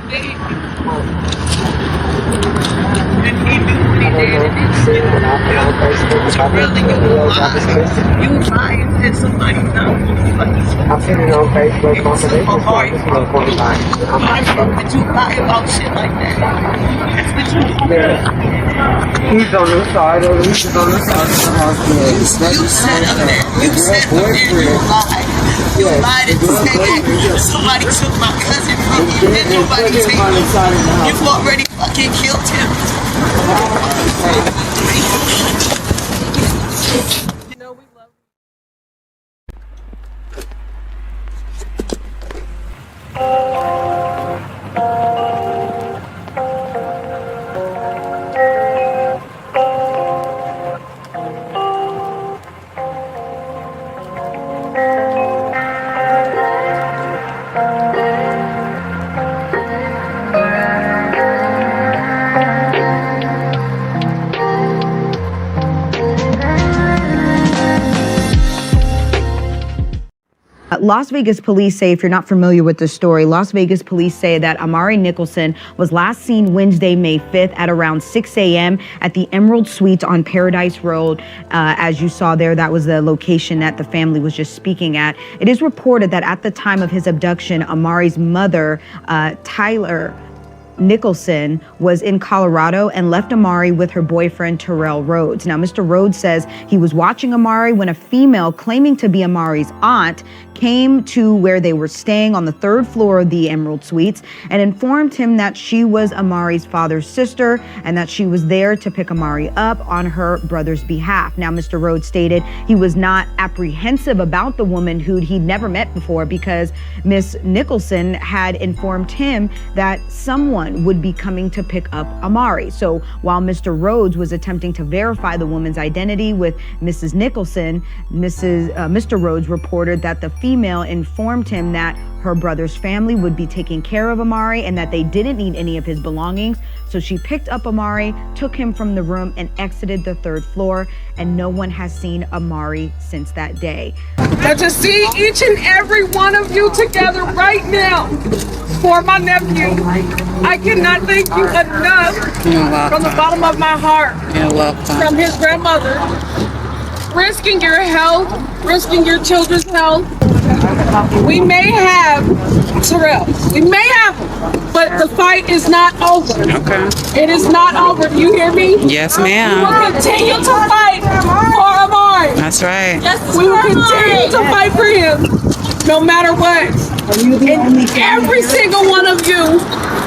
baby. And he knew what he did. And really, you lie and said somebody knows. I've seen it on Facebook. Why would you lie about shit like that? That's what you He's on the side of the hospital. You sat up there. You sat up there and you lied. You lied and said that somebody took my cousin from me. Did nobody take him? You've already fucking killed him. You know we love you. Las Vegas police say, if you're not familiar with the story, Las Vegas police say that Amari Nicholson was last seen Wednesday, May 5th at around 6 a.m. at the Emerald Suites on Paradise Road. As you saw there, that was the location that the family was just speaking at. It is reported that at the time of his abduction, Amari's mother, Tyler Nicholson, was in Colorado and left Amari with her boyfriend, Terrell Rhodes. Now, Mr. Rhodes says he was watching Amari when a female claiming to be Amari's aunt came to where they were staying on the 3rd floor of the Emerald Suites and informed him that she was Amari's father's sister and that she was there to pick Amari up on her brother's behalf. Now, Mr. Rhodes stated he was not apprehensive about the woman who he'd never met before because Miss Nicholson had informed him that someone would be coming to pick up Amari. So while Mr. Rhodes was attempting to verify the woman's identity with Mrs. Nicholson, Mr. Rhodes reported that the female informed him that her brother's family would be taking care of Amari and that they didn't need any of his belongings. So she picked up Amari, took him from the room, and exited the 3rd floor. And no one has seen Amari since that day. Now to see each and every one of you together right now for my nephew, I cannot thank you enough from the bottom of my heart. You're welcome. From his grandmother, risking your health, risking your children's health. We may have Terrell, we may have him, but the fight is not over. Okay. It is not over. Do you hear me? Yes, ma'am. We will continue to fight for Amari. That's right. We will continue to fight for him, no matter what. And every single one of you,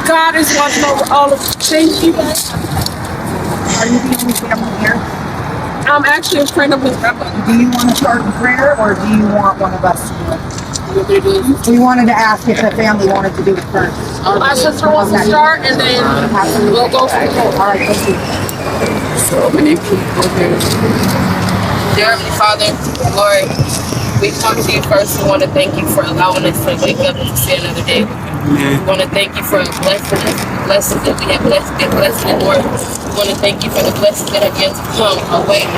God is watching over all of you. Thank you. Are you the only family here? I'm actually a friend of his grandmother. Do you want to start in prayer, or do you want one of us to do it? We wanted to ask if the family wanted to do it first. My sister wants to start, and then we'll go from there. All right, thank you. So many people here. Dear Heavenly Father, Lord, we come to you first. We want to thank you for allowing us to wake up and to see another day. We want to thank you for blessings that we have been blessed in, Lord. We want to thank you for the blessings that have yet to come our way.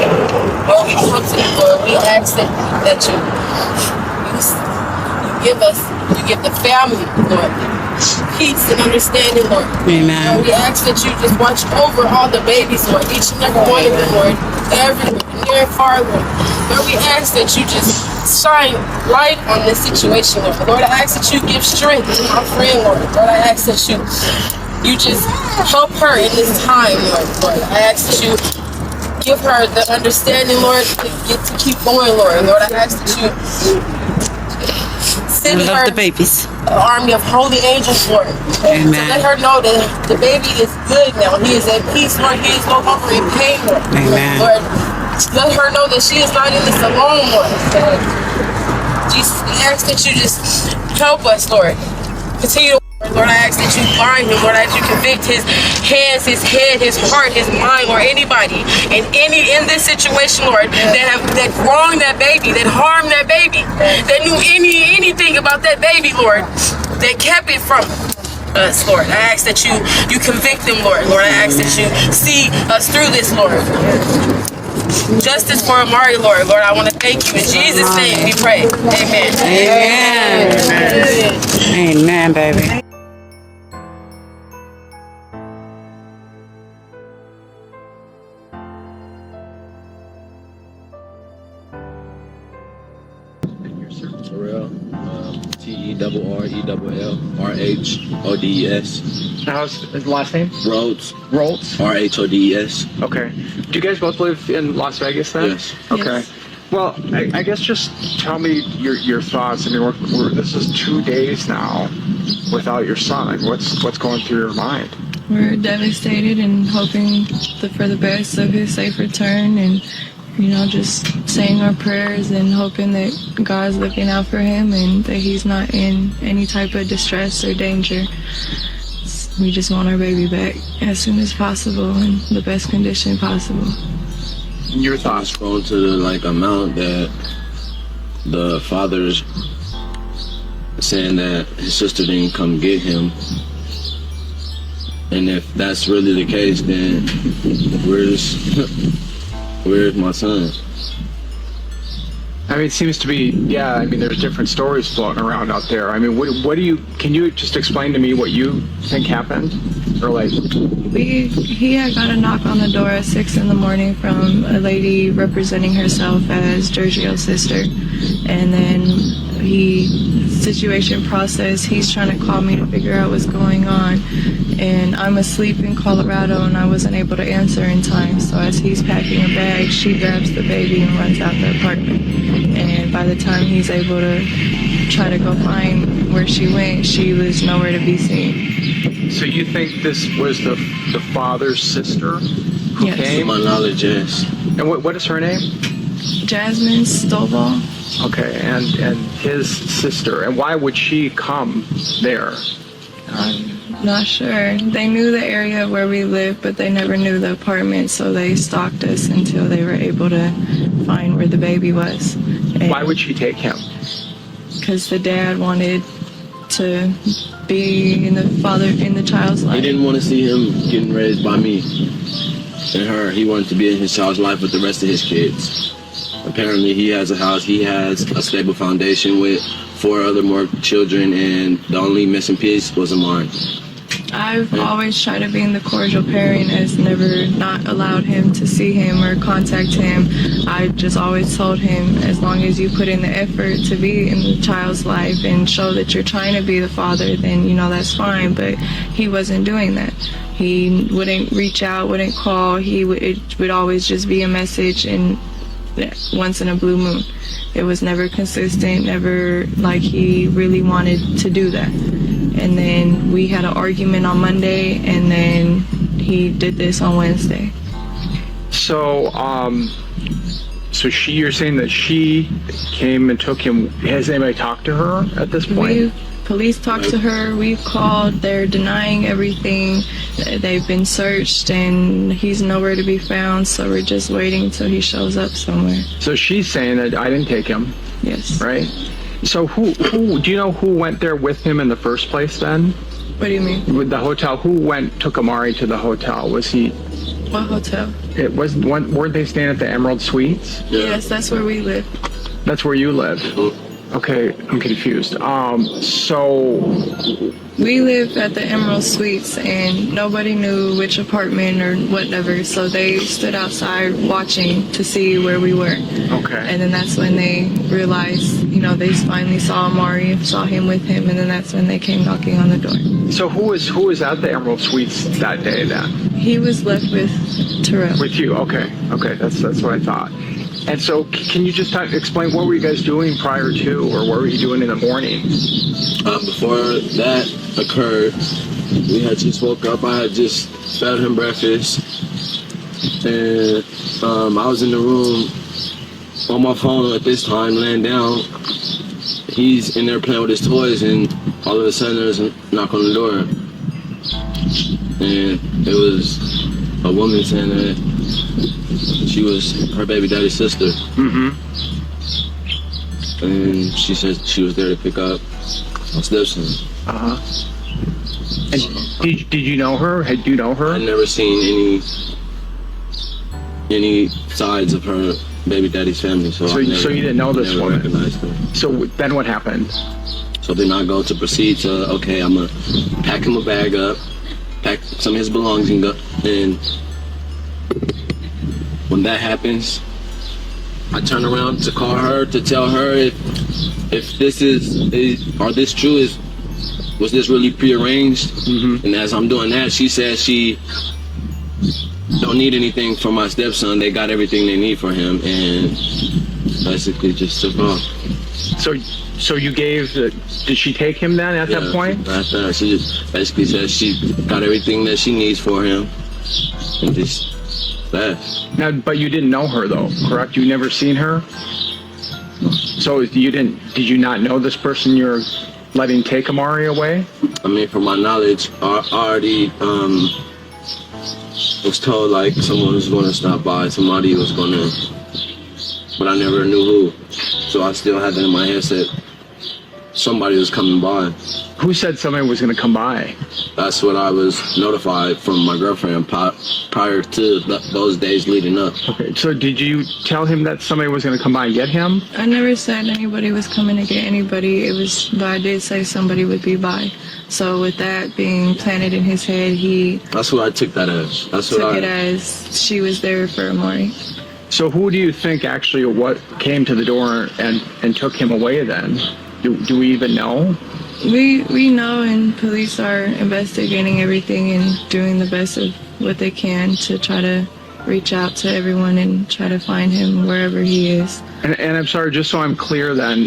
Lord, we come to you, Lord. We ask that you give the family, Lord, peace and understanding, Lord. Amen. Lord, we ask that you just watch over all the babies, Lord, each and every one of them, Lord, everywhere, near and far, Lord. Lord, we ask that you just shine light on this situation, Lord. Lord, I ask that you give strength to my friend, Lord. Lord, I ask that you just help her in this time, Lord. I ask that you give her the understanding, Lord, to keep going, Lord. Lord, I ask that you send her the babies. An army of holy angels, Lord. Amen. To let her know that the baby is good now. He is at peace, Lord. He is no longer in pain, Lord. Amen. Lord, let her know that she is not in this alone, Lord. Jesus, we ask that you just help us, Lord. Continue to Lord, I ask that you bind him. Lord, I ask you convict his hands, his head, his heart, his mind, or anybody in this situation, Lord, that wronged that baby, that harmed that baby, that knew anything about that baby, Lord, that kept it from us, Lord. I ask that you convict them, Lord. Lord, I ask that you see us through this, Lord. Justice for Amari, Lord. Lord, I want to thank you. In Jesus' name we pray. Amen. Amen. Amen, baby. Terrell, TERRELLRHODES. How's his last name? Rhodes. Roltz. RHODES. Okay. Do you guys both live in Las Vegas then? Yes. Okay. Yes. Well, I guess just tell me your thoughts. I mean, this is 2 days now without your son. What's going through your mind? We're devastated and hoping for the best of his safe return, and just saying our prayers and hoping that God's looking out for him and that he's not in any type of distress or danger. We just want our baby back as soon as possible in the best condition possible. Your I was thoughts? thrown to the amount that the father's saying that his sister didn't come get him. And if that's really the case, then where's my son? I mean, it seems to be, yeah, I mean, there's different stories floating around out there. I mean, can you just explain to me what you think happened? Or He had got a knock on the door at 6 a.m. from a lady representing herself as Giorgio's sister. And then situation process, he's trying to call me to figure out what's going on. And I'm asleep in Colorado and I wasn't able to answer in time. So as he's packing a bag, she grabs the baby and runs out the apartment. And by the time he's able to try to go find where she went, she was nowhere to be seen. So you think this was the father's sister who Yes. To came? my knowledge, yes. And what is her name? Jasmine Stovall. Okay, and his sister. And why would she come there? I'm not sure. They knew the area where we lived, but they never knew the apartment, so they stalked us until they were able to find where the baby was. Why would she take him? Because the dad wanted to be in the child's life. He didn't want to see him getting raised by me and her. He wanted to be in his child's life with the rest of his kids. Apparently, he has a house. He has a stable foundation with 4 other more children, and the only missing piece was Amari. I've always tried to be the cordial parent, as never not allowed him to see him or contact him. I just always told him, as long as you put in the effort to be in the child's life and show that you're trying to be the father, then that's fine. But he wasn't doing that. He wouldn't reach out, wouldn't call. It would always just be a message and once in a blue moon. It was never consistent, never like he really wanted to do that. And then we had an argument on Monday, and then he did this on Wednesday. So, you're saying that she came and took him. Has anybody talked to her at this point? Police talked to her. We've called. They're denying everything. They've been searched, and he's nowhere to be found. So we're just waiting till he shows up somewhere. So she's saying that I didn't take him. Yes. Right. So who do you know who went there with him in the first place then? What do you mean? With the hotel, who took Amari to the hotel? Was he? What hotel? It wasn't. Weren't they staying at the Emerald Suites? Yeah. Yes, that's where we live. That's where you live. Okay, I'm confused. So we lived at the Emerald Suites, and nobody knew which apartment or whatever, so they stood outside watching to see where we were. Okay. And then that's when they realized, they finally saw Amari, saw him with him, and then that's when they came knocking on the door. So who was at the Emerald Suites that day then? He was left with Terrell. With you? Okay, that's what I thought. And so, can you just explain what were you guys doing prior to, or what were you doing in the morning? Before that occurred, we had just woke up. I had just fed him breakfast, and I was in the room on my phone at this time, laying down. He's in there playing with his toys, and all of a sudden there's a knock on the door, and it was a woman saying that she was her baby daddy's sister. Mm-hmm. And she said she was there to pick up my stepson. Uh-huh. And did you know her? Had you know her? I'd never seen any sides of her baby daddy's family, so you didn't know this woman? Recognized her. So then what happened? So then I go to proceed to, okay, I'm gonna pack him a bag up, pack some of his belongings up, and when that happens, I turned around to call her to tell her if this are this true, was this really prearranged? And as I'm doing that, she says she don't need anything from my stepson. They got everything they need for him, and basically just took off. So you gave did she take him then at that point? After that, she just basically said she got everything that she needs for him, and just left. Now, but you didn't know her though, correct? You never seen her? So did you not know this person you're letting take Amari away? I mean, from my knowledge, I already was told like someone was going to stop by, somebody was going to, but I never knew who. So I still had that in my head that somebody was coming by. Who said somebody was going to come by? That's what I was notified from my girlfriend prior to those days leading up. Okay, so did you tell him that somebody was going to come by and get him? I never said anybody was coming to get anybody. But I did say somebody would be by. So with that being planted in his head, that's what I took that as. Took it as she was there for Amari. So who do you think actually what came to the door and took him away then? Do we even know? We know, and police are investigating everything and doing the best of what they can to try to reach out to everyone and try to find him wherever he is. And I'm sorry, just so I'm clear then,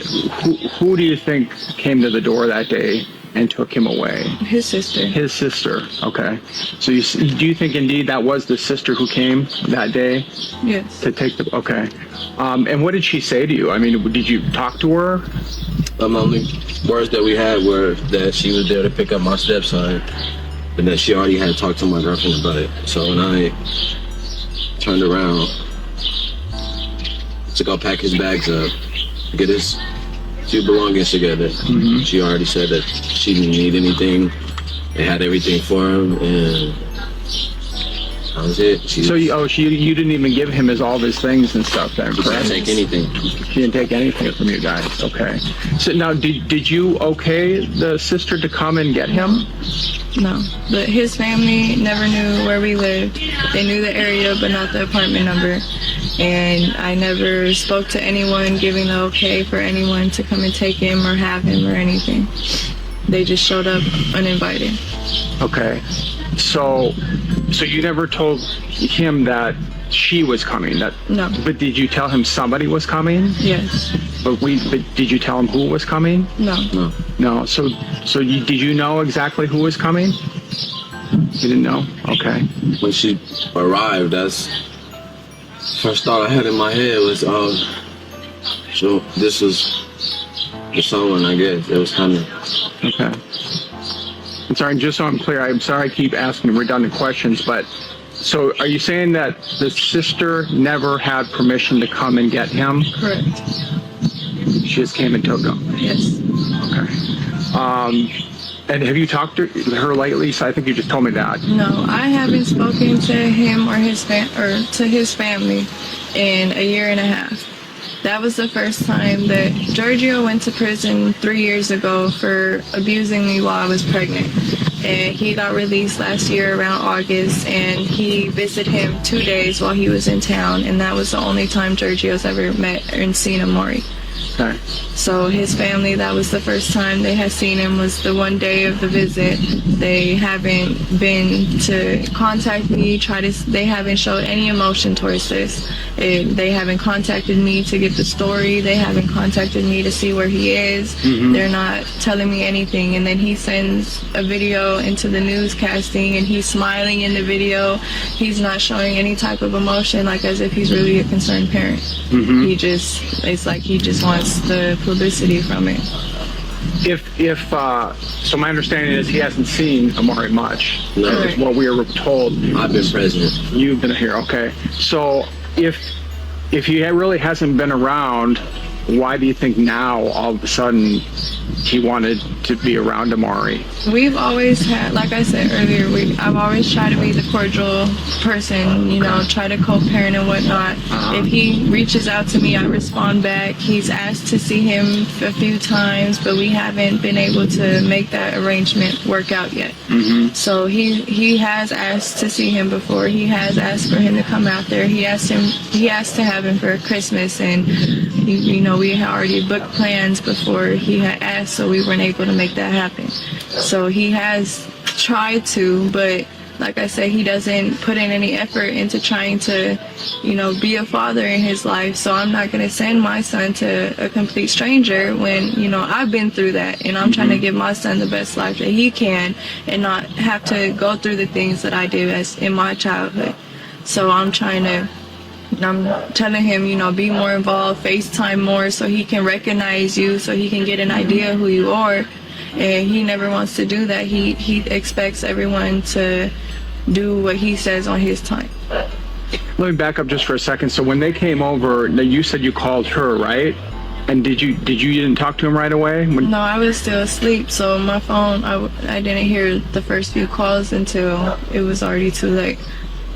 who do you think came to the door that day and took him away? His sister. His sister, okay. So do you think indeed that was the sister who came that day? Yes. To take the, okay. And what did she say to you? I mean, did you talk to her? The only words that we had were that she was there to pick up my stepson, and that she already had talked to my girlfriend about it. So when I turned around to go pack his bags up, get his few belongings together, she already said that she didn't need anything. They had everything for him, and that was it. You didn't even give him all of his things and stuff then, correct? She didn't take anything. She didn't take anything from you guys, okay. So now, did you okay the sister to come and get him? No, but his family never knew where we lived. They knew the area, but not the apartment number. And I never spoke to anyone giving the okay for anyone to come and take him or have him or anything. They just showed up uninvited. Okay. So you never told him that she was coming? No. But did you tell him somebody was coming? Yes. But did you tell him who was coming? No. No. So did you know exactly who was coming? You didn't know? Okay. When she arrived, that's first thought I had in my head was, so this was the someone, I guess, that was coming. Okay. I'm sorry, just so I'm clear, I'm sorry I keep asking redundant questions, but so are you saying that the sister never had permission to come and get him? Correct. She just came and took him? Yes. Okay. And have you talked to her lately? So I think you just told me that. No, I haven't spoken to him or to his family in a year and a half. That was the first time that Giorgio went to prison 3 years ago for abusing me while I was pregnant. And he got released last year around August, and he visited him 2 days while he was in town, and that was the only time Giorgio's ever met and seen Amari. Okay. So his family, that was the first time they had seen him, was the one day of the visit. They haven't been to contact me, they haven't showed any emotion towards this. They haven't contacted me to get the story. They haven't contacted me to see where he is. They're not telling me anything. And then he sends a video into the newscasting, and he's smiling in the video. He's not showing any type of emotion, like as if he's really a concerned parent. It's like he just wants the publicity from it. So my understanding is he hasn't seen Amari much. No. Is what we were told. I've been present. You've been here, okay. So if he really hasn't been around, why do you think now all of a sudden he wanted to be around Amari? We've always had, like I said earlier, I've always tried to be the cordial person, you know, try to co-parent and whatnot. If he reaches out to me, I respond back. He's asked to see him a few times, but we haven't been able to make that arrangement work out yet. So he has asked to see him before. He has asked for him to come out there. He asked to have him for Christmas, and you know, we had already booked plans before he had asked, so we weren't able to make that happen. So he has tried to, but like I said, he doesn't put in any effort into trying to, you know, be a father in his life. So I'm not going to send my son to a complete stranger when, you know, I've been through that, and I'm trying to give my son the best life that he can and not have to go through the things that I did as in my childhood. So I'm telling him, you know, be more involved, FaceTime more so he can recognize you, so he can get an idea of who you are. And he never wants to do that. He expects everyone to do what he says on his time. Let me back up just for a second. So when they came over, now you said you called her, right? And you didn't talk to him right away? No, I was still asleep, so my phone, I didn't hear the first few calls until it was already too late.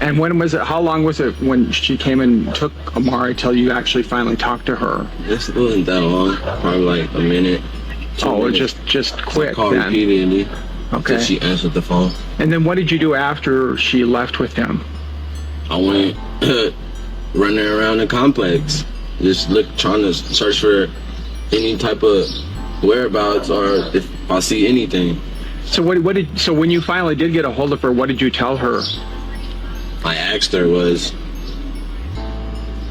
And when was it? How long was it when she came and took Amari till you actually finally talked to her? It wasn't that long. Probably like a minute. Oh, it just quick. I called then. repeatedly. Okay. Until she answered the phone. And then what did you do after she left with him? I went running around the complex, just trying to search for any type of whereabouts or if I see anything. So so when you finally did get a hold of her, what did you tell her? I asked her, was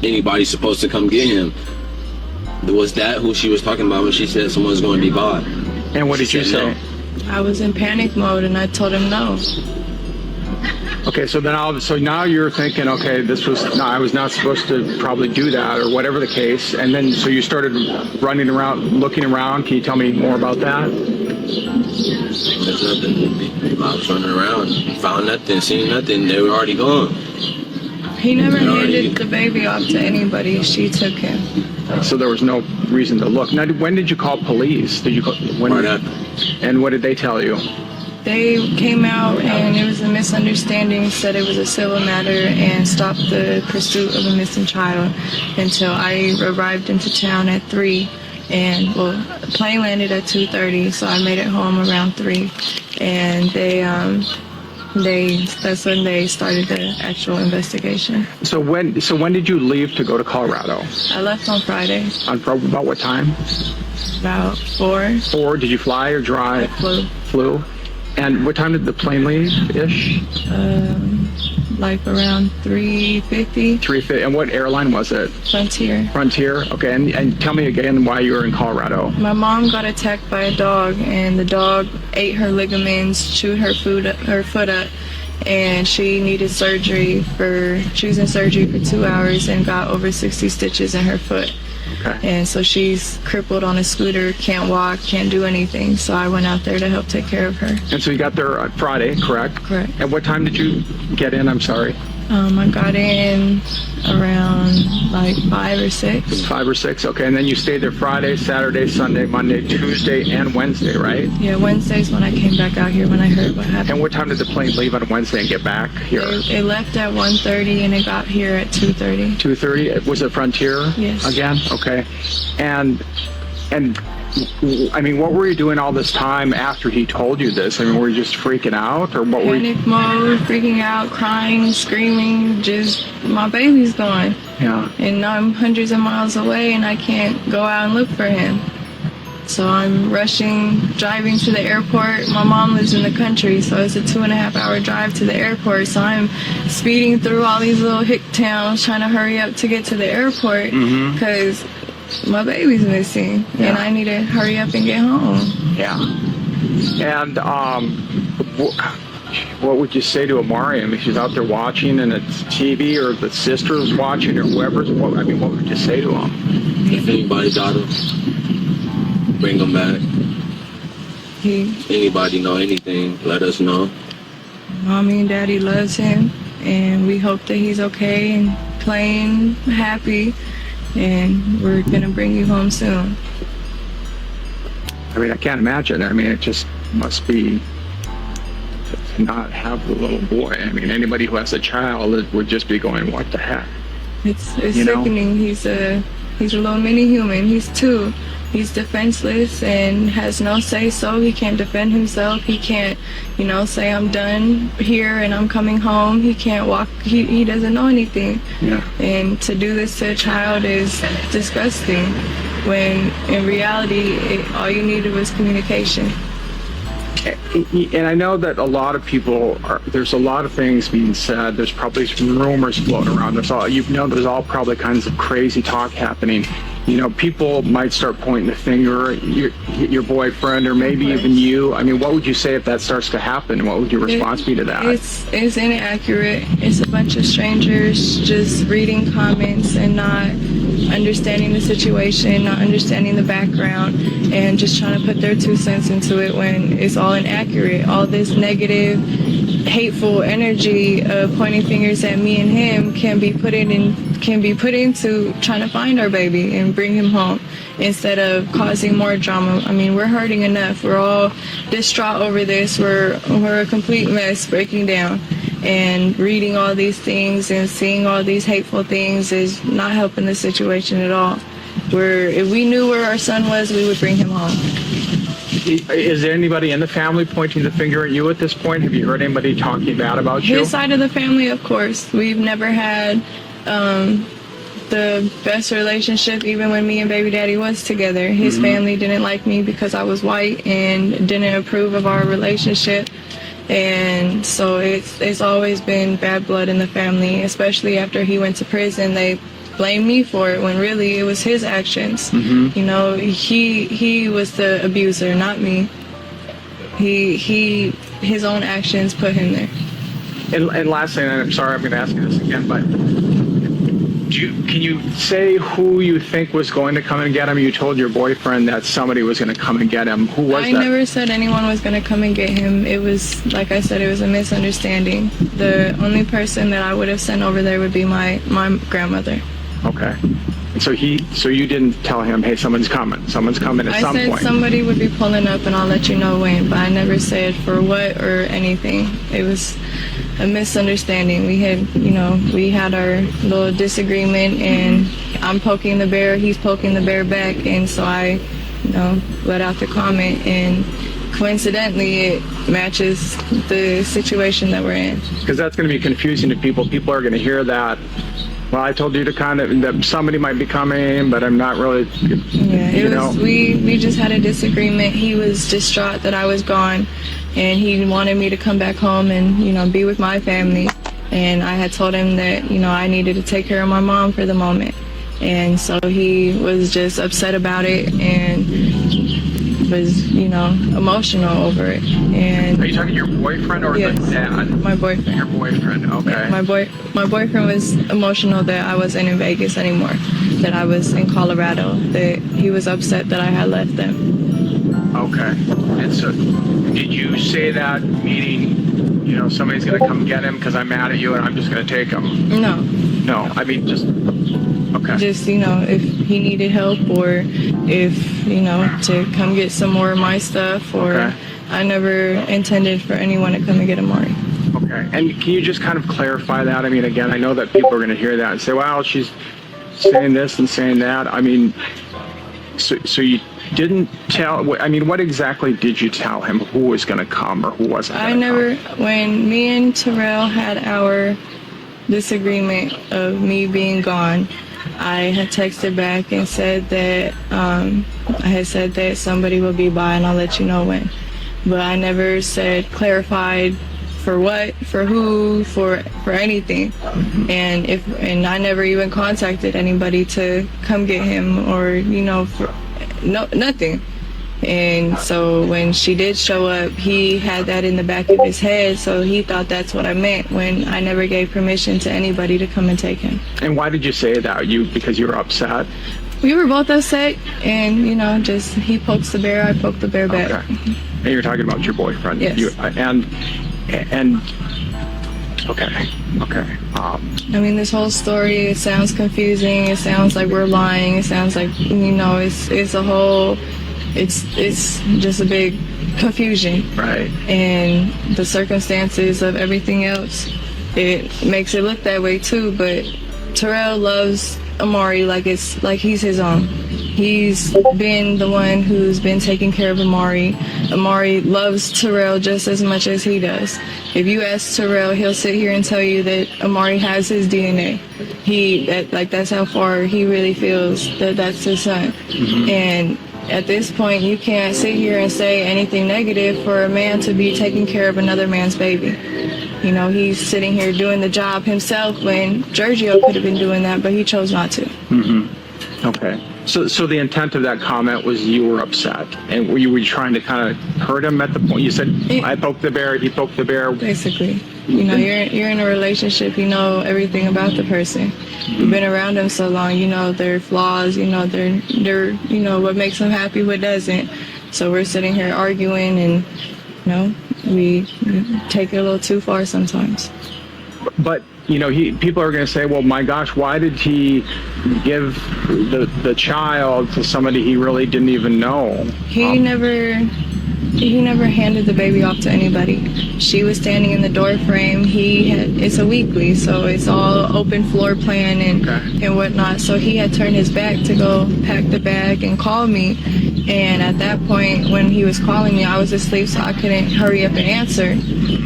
anybody supposed to come get him? Was that who she was talking about when she said someone's going to be by? And what did you say? No. I was in panic mode, and I told him no. Okay, so now you're thinking, okay, I was not supposed to probably do that, or whatever the case. And then so you started running around, looking around. Can you tell me more about that? There's nothing. I was running around, found nothing, seen nothing. They were already gone. He never handed the baby off to anybody. She took him. So there was no reason to look. Now, when did you call police? Right after. And what did they tell you? They came out, and it was a misunderstanding, said it was a civil matter, and stopped the pursuit of a missing child until I arrived into town at 3. And the plane landed at 2:30, so I made it home around 3. And that's when they started the actual investigation. So when did you leave to go to Colorado? I left on Friday. About what time? About 4. 4. Did you fly or drive? Flew. And what time did the plane leave-ish? Like around 3:50. 3:50. And what airline was it? Frontier. Frontier. Okay. And tell me again why you were in Colorado. My mom got attacked by a dog, and the dog ate her ligaments, chewed her foot up, and she needed surgery she was in surgery for 2 hours and got over 60 stitches in her foot. Okay. And so she's crippled on a scooter, can't walk, can't do anything. So I went out there to help take care of her. And so you got there on Friday, correct? Correct. And what time did you get in? I'm sorry. I got in around like 5 or 6. 5 or 6, okay. And then you stayed there Friday, Saturday, Sunday, Monday, Tuesday, and Wednesday, right? Yeah, Wednesday's when I came back out here when I heard what happened. And what time did the plane leave on Wednesday and get back here? It left at 1:30 and it got here at 2:30. 2:30? Was it Frontier? Yes. Again? Okay. And I mean, what were you doing all this time after he told you this? I mean, were you just freaking out, or what were you? Panic mode, freaking out, crying, screaming, just, my baby's gone. Yeah. And I'm hundreds of miles away and I can't go out and look for him. So I'm rushing, driving to the airport. My mom lives in the country, so it's a 2.5-hour drive to the airport. So I'm speeding through all these little hick towns, trying to hurry up to get to the airport because my baby's missing, and I need to hurry up and get home. Yeah. And what would you say to Amari? I mean, she's out there watching, and it's TV, or the sister's watching, or whoever's. What would you say to him? If anybody got him, bring him back. Anybody know anything, let us know. Mommy and Daddy loves him, and we hope that he's okay and playing happy. and we're gonna bring you home soon. I mean, I can't imagine. I mean, it just must be to not have the little boy. I mean, anybody who has a child would just be going, what the heck? It's You know? sickening. He's a little mini human. He's 2. He's defenseless and has no say so. He can't defend himself. He can't, say I'm done here and I'm coming home. He can't walk. He doesn't know anything. Yeah. And to do this to a child is disgusting, when in reality, all you needed was communication. And I know that a lot of people there's a lot of things being said. There's probably some rumors floating around. There's all probably kinds of crazy talk happening. People might start pointing the finger at your boyfriend or maybe even you. I mean, what would you say if that starts to happen? What would your response be to that? It's inaccurate. It's a bunch of strangers just reading comments and not understanding the situation, not understanding the background, and just trying to put their 2 cents into it when it's all inaccurate. All this negative, hateful energy of pointing fingers at me and him can be put into trying to find our baby and bring him home, instead of causing more drama. I mean, we're hurting enough. We're all distraught over this. We're a complete mess, breaking down. And reading all these things and seeing all these hateful things is not helping the situation at all. If we knew where our son was, we would bring him home. Is there anybody in the family pointing the finger at you at this point? Have you heard anybody talking bad about you? His side of the family, of course. We've never had the best relationship, even when me and baby daddy was together. His family didn't like me because I was white and didn't approve of our relationship. And so it's always been bad blood in the family, especially after he went to prison. They blame me for it when really it was his actions. He was the abuser, not me. His own actions put him there. And lastly, and I'm sorry I'm going to ask you this again, but can you say who you think was going to come and get him? You told your boyfriend that somebody was going to come and get him. Who was that? I never said anyone was going to come and get him. It was, like I said, it was a misunderstanding. The only person that I would have sent over there would be my grandmother. Okay. So you didn't tell him, hey, someone's coming at some point. I said somebody would be pulling up and I'll let you know when, but I never said for what or anything. It was a misunderstanding. We had our little disagreement, and I'm poking the bear, he's poking the bear back, and so I, let out the comment, and coincidentally it matches the situation that we're in. Because that's going to be confusing to people. People are going to hear that. Well, I told you to that somebody might be coming, but I'm not really. Yeah, we just had a disagreement. He was distraught that I was gone, and he wanted me to come back home and be with my family. And I had told him that I needed to take care of my mom for the moment, and so he was just upset about it and was emotional over it. And are you talking to your boyfriend or yes, the dad? My boyfriend. Your boyfriend, okay. Yeah, my boyfriend was emotional that I wasn't in Vegas anymore, that I was in Colorado, that he was upset that I had left them. Okay. And so did you say that meaning, somebody's going to come get him because I'm mad at you and I'm just going to take him? No, I mean just, okay. Just, if he needed help or if, to come get some more of my stuff or Okay. I never intended for anyone to come and get Amari. Okay. And can you just kind of clarify that? I mean, again, I know that people are going to hear that and say, well, she's saying this and saying that. I mean, so you didn't tell, I mean, what exactly did you tell him? Who was going to come or who wasn't going to come? When me and Terrell had our disagreement of me being gone, I had texted back and said that somebody will be by and I'll let you know when. But I never clarified for what, for who, for anything. And I never even contacted anybody to come get him or nothing. And so when she did show up, he had that in the back of his head, so he thought that's what I meant when I never gave permission to anybody to come and take him. And why did you say that? Because you were upset? We were both upset, and just he pokes the bear, I poke the bear back. Okay. And you're talking about your boyfriend? Yes. And Okay. Okay. I mean, this whole story, it sounds confusing. It sounds like we're lying. It sounds like, it's a whole, it's just a big confusion. Right. And the circumstances of everything else, it makes it look that way too. But Terrell loves Amari like he's his own. He's been the one who's been taking care of Amari. Amari loves Terrell just as much as he does. If you ask Terrell, he'll sit here and tell you that Amari has his DNA. That's how far he really feels that that's his son. Mm-hmm. And at this point, you can't sit here and say anything negative for a man to be taking care of another man's baby. He's sitting here doing the job himself when Giorgio could have been doing that, but he chose not to. Mm-hmm. Okay. So the intent of that comment was you were upset, and you were trying to kind of hurt him at the point. You said, I poked the bear, he poked the bear. Basically. You're in a relationship, you know everything about the person. You've been around them so long, you know their flaws, they're what makes them happy, what doesn't. So we're sitting here arguing, and we take it a little too far sometimes. But people are going to say, well, my gosh, why did he give the child to somebody he really didn't even know? He never handed the baby off to anybody. She was standing in the door frame. It's a weekly, so it's all open floor plan and whatnot. So he had turned his back to go pack the bag and call me. And at that point, when he was calling me, I was asleep, so I couldn't hurry up and answer.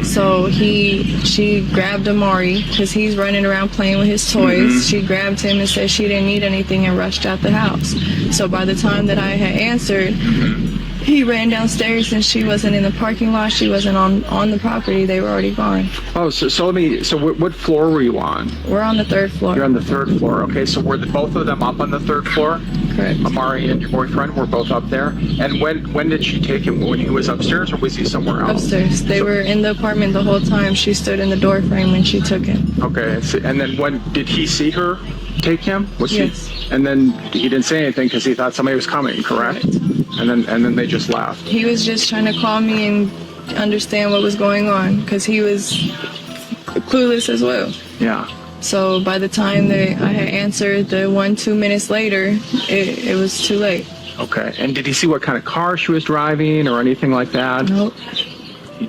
So she grabbed Amari, because he's running around playing with his toys. Mm-hmm. She grabbed him and said she didn't need anything and rushed out the house. So by the time that I had answered, he ran downstairs, and she wasn't in the parking lot. She wasn't on the property. They were already gone. Oh, so what floor were you on? We're on the 3rd floor. You're on the 3rd floor. Okay, so were both of them up on the 3rd floor? Correct. Amari and your boyfriend were both up there. And when did she take him? When he was upstairs, or was he somewhere else? Upstairs. They were in the apartment the whole time. She stood in the door frame when she took him. Okay, and then when did he see her take him? Yes. And then he didn't say anything because he thought somebody was coming, correct? And then they just left. He was just trying to call me and understand what was going on, because he was clueless as well. Yeah. So by the time that I had answered, 2 minutes later, it was too late. Okay. And did he see what kind of car she was driving or anything like that? Nope.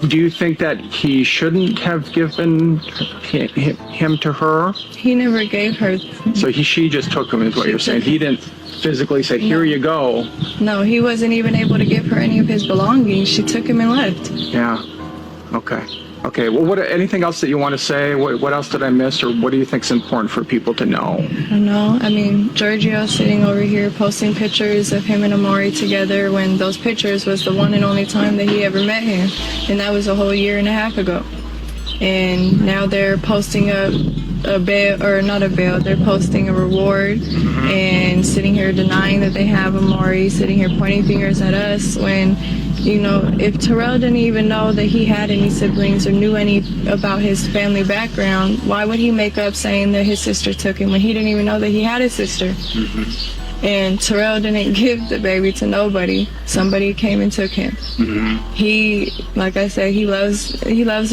Do you think that he shouldn't have given him to her? He never gave her. So she just took him, is what you're saying. He didn't physically say, here you go. No, he wasn't even able to give her any of his belongings. She took him and left. Yeah. Okay. Well, anything else that you want to say? What else did I miss, or what do you think is important for people to know? I don't know. I mean, Giorgio sitting over here posting pictures of him and Amari together, when those pictures was the one and only time that he ever met him, and that was a whole year and a half ago. And now they're posting a bail, or not a bail, they're posting a reward, and sitting here denying that they have Amari, sitting here pointing fingers at us, when if Terrell didn't even know that he had any siblings or knew any about his family background, why would he make up saying that his sister took him when he didn't even know that he had a sister? Mm-hmm. And Terrell didn't give the baby to nobody. Somebody came and took him. Mm-hmm. He, like I said, he loves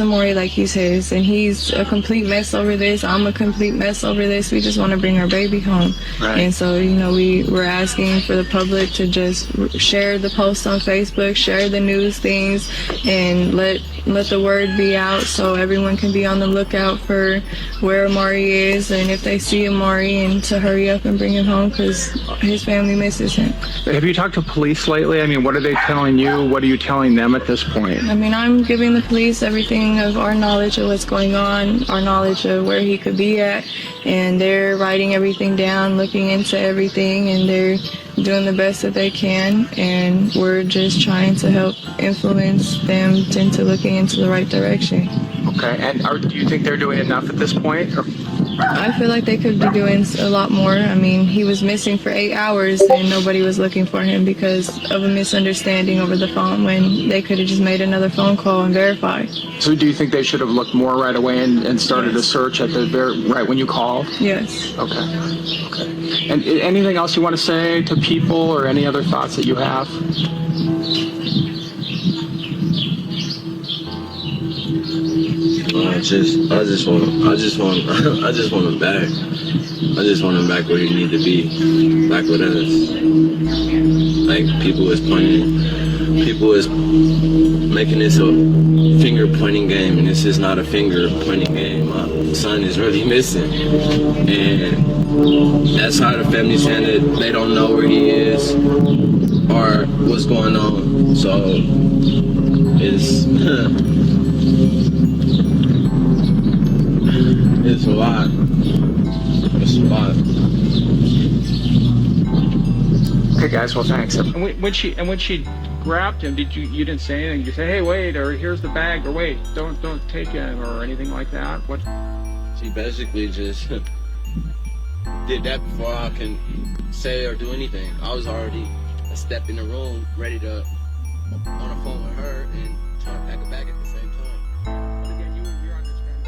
Amari like he's his, and he's a complete mess over this. I'm a complete mess over this. We just want to bring our baby home. Right. And so, we're asking for the public to just share the post on Facebook, share the news things, and let the word be out so everyone can be on the lookout for where Amari is, and if they see Amari, and to hurry up and bring him home, because his family misses him. Have you talked to police lately? I mean, what are they telling you? What are you telling them at this point? I mean, I'm giving the police everything of our knowledge of what's going on, our knowledge of where he could be at, and they're writing everything down, looking into everything, and they're doing the best that they can, and we're just trying to help influence them into looking into the right direction. Okay, and do you think they're doing enough at this point? Or? I feel like they could be doing a lot more. I mean, he was missing for 8 hours and nobody was looking for him because of a misunderstanding over the phone, when they could have just made another phone call and verified. So do you think they should have looked more right away and started a search at right when you called? Yes. Okay. And anything else you want to say to people, or any other thoughts that you have? I just want him back. I just want him back where he need to be, back with us. Like people is making this a finger pointing game, and this is not a finger pointing game. My son is really missing, and that side of the family saying that they don't know where he is or what's going on. So it's it's a lot. It's a lot. Okay, guys. Well, thanks. And when she grabbed him, you didn't say anything? You say, hey, wait, or here's the bag, or wait, don't take him, or anything like that? What? She basically just did that before I can say or do anything. I was already a step in the room, ready to on the phone with her and trying to pack a bag at the same time. But again, you're understanding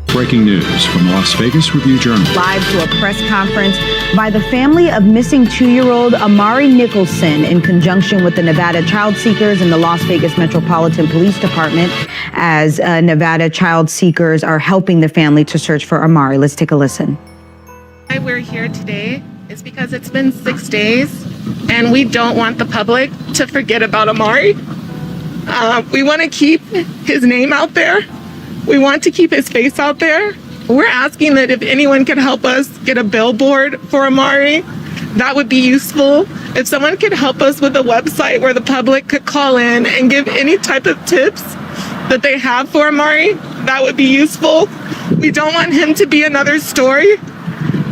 this. Breaking news from Las Vegas Review-Journal. Live to a press conference by the family of missing 2-year-old Amari Nicholson in conjunction with the Nevada Child Seekers and the Las Vegas Metropolitan Police Department, as Nevada Child Seekers are helping the family to search for Amari. Let's take a listen. Why we're here today is because it's been 6 days and we don't want the public to forget about Amari. We want to keep his name out there. We want to keep his face out there. We're asking that if anyone could help us get a billboard for Amari, that would be useful. If someone could help us with a website where the public could call in and give any type of tips that they have for Amari, that would be useful. We don't want him to be another story.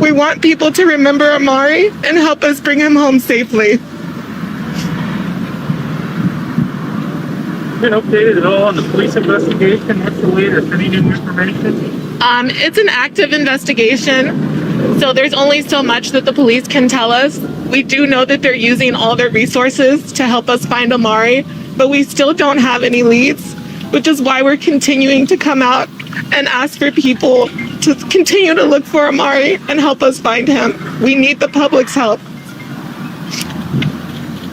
We want people to remember Amari and help us bring him home safely. Been updated at all on the police investigation? What's the latest? Any new information? It's an active investigation, so there's only so much that the police can tell us. We do know that they're using all their resources to help us find Amari, but we still don't have any leads, which is why we're continuing to come out and ask for people to continue to look for Amari and help us find him. We need the public's help.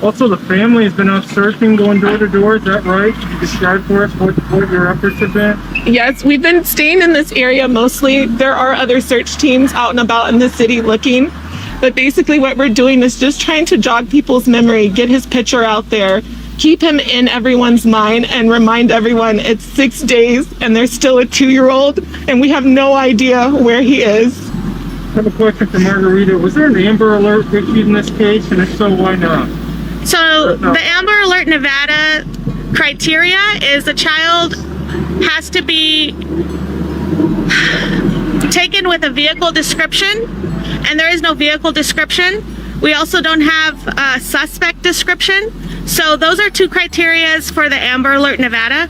Also, the family has been out searching, going door to door. Is that right? Can you describe for us what your efforts have been? Yes, we've been staying in this area mostly. There are other search teams out and about in the city looking. But basically what we're doing is just trying to jog people's memory, get his picture out there, keep him in everyone's mind, and remind everyone it's 6 days and there's still a 2-year-old and we have no idea where he is. I have a question for Margarita. Was there an Amber Alert issued in this case? And if so, why not? So the Amber Alert Nevada criteria is a child has to be taken with a vehicle description, and there is no vehicle description. We also don't have a suspect description. So those are 2 criterias for the Amber Alert Nevada.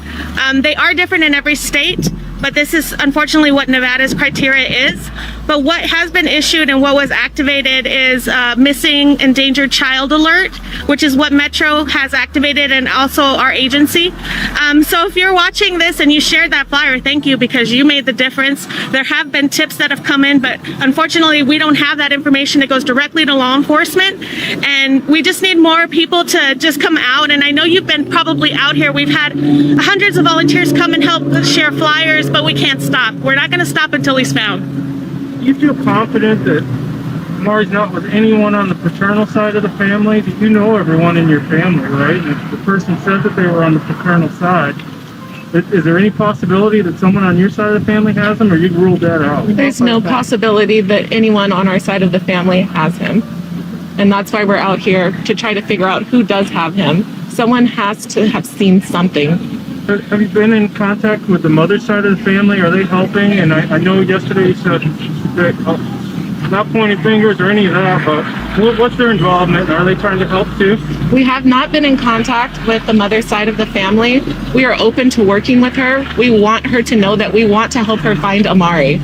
They are different in every state, but this is unfortunately what Nevada's criteria is. But what has been issued and what was activated is missing endangered child alert, which is what Metro has activated, and also our agency. So if you're watching this and you shared that flyer, thank you, because you made the difference. There have been tips that have come in, but unfortunately we don't have that information. It goes directly to law enforcement, and we just need more people to just come out. And I know you've been probably out here. We've had hundreds of volunteers come and help share flyers, but we can't stop. We're not going to stop until he's found. You feel confident that Amari's not with anyone on the paternal side of the family? You know everyone in your family, right? And if the person said that they were on the paternal side, is there any possibility that someone on your side of the family has him, or you've ruled that out? There's no possibility that anyone on our side of the family has him. And that's why we're out here, to try to figure out who does have him. Someone has to have seen something. Have you been in contact with the mother's side of the family? Are they helping? And I know yesterday you said that, not pointing fingers or any of that, but what's their involvement? Are they trying to help too? We have not been in contact with the mother's side of the family. We are open to working with her. We want her to know that we want to help her find Amari.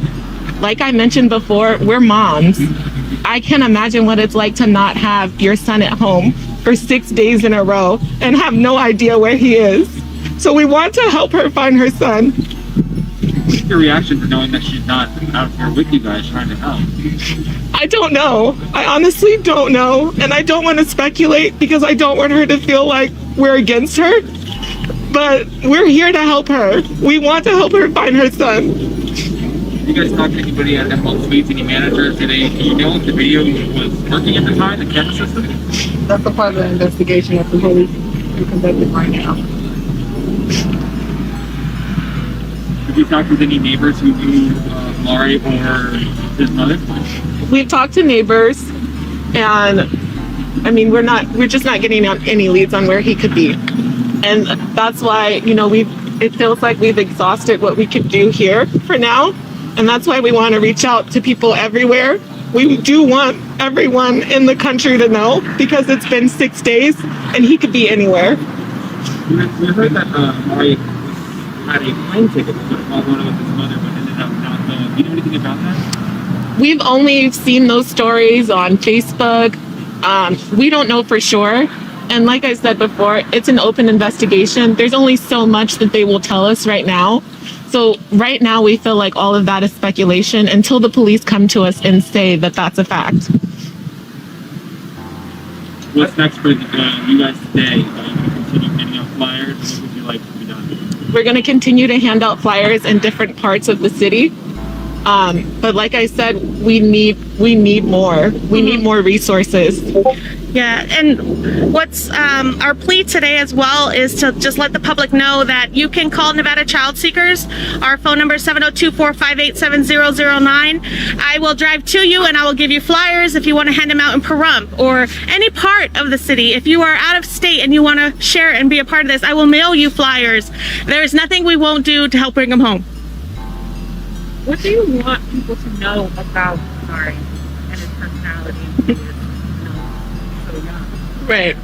Like I mentioned before, we're moms. I can't imagine what it's like to not have your son at home for 6 days in a row and have no idea where he is. So we want to help her find her son. your reaction to knowing that she's not out here with you guys trying to help? I don't know. I honestly don't know. And I don't want to speculate because I don't want her to feel like we're against her. But we're here to help her. We want to help her find her son. Did you guys talk to anybody at Emerald Suites, any managers? Do you know if the video was working at the time, the camera system? That's a part of the investigation that the police are conducting right now. Did you talk with any neighbors who knew Amari or his mother? We've talked to neighbors, and I mean, we're just not getting any leads on where he could be. And that's why, it feels like we've exhausted what we could do here for now. And that's why we want to reach out to people everywhere. We do want everyone in the country to know, because it's been 6 days and he could be anywhere. We heard that Amari had a plane ticket to one with his mother, but ended up not going. Do you know anything about that? We've only seen those stories on Facebook. We don't know for sure. And like I said before, it's an open investigation. There's only so much that they will tell us right now. So right now we feel like all of that is speculation until the police come to us and say that that's a fact. What's next for you guys today? Are you going to continue handing out flyers? What would you like to be done? We're going to continue to hand out flyers in different parts of the city. But like I said, we need more. We need more resources. Yeah, and what's our plea today as well is to just let the public know that you can call Nevada Child Seekers. Our phone number is 702-458-7009. I will drive to you and I will give you flyers if you want to hand them out in Pahrump or any part of the city. If you are out of state and you want to share and be a part of this, I will mail you flyers. There is nothing we won't do to help bring them home. What do you want people to know about Amari and his personality? Right.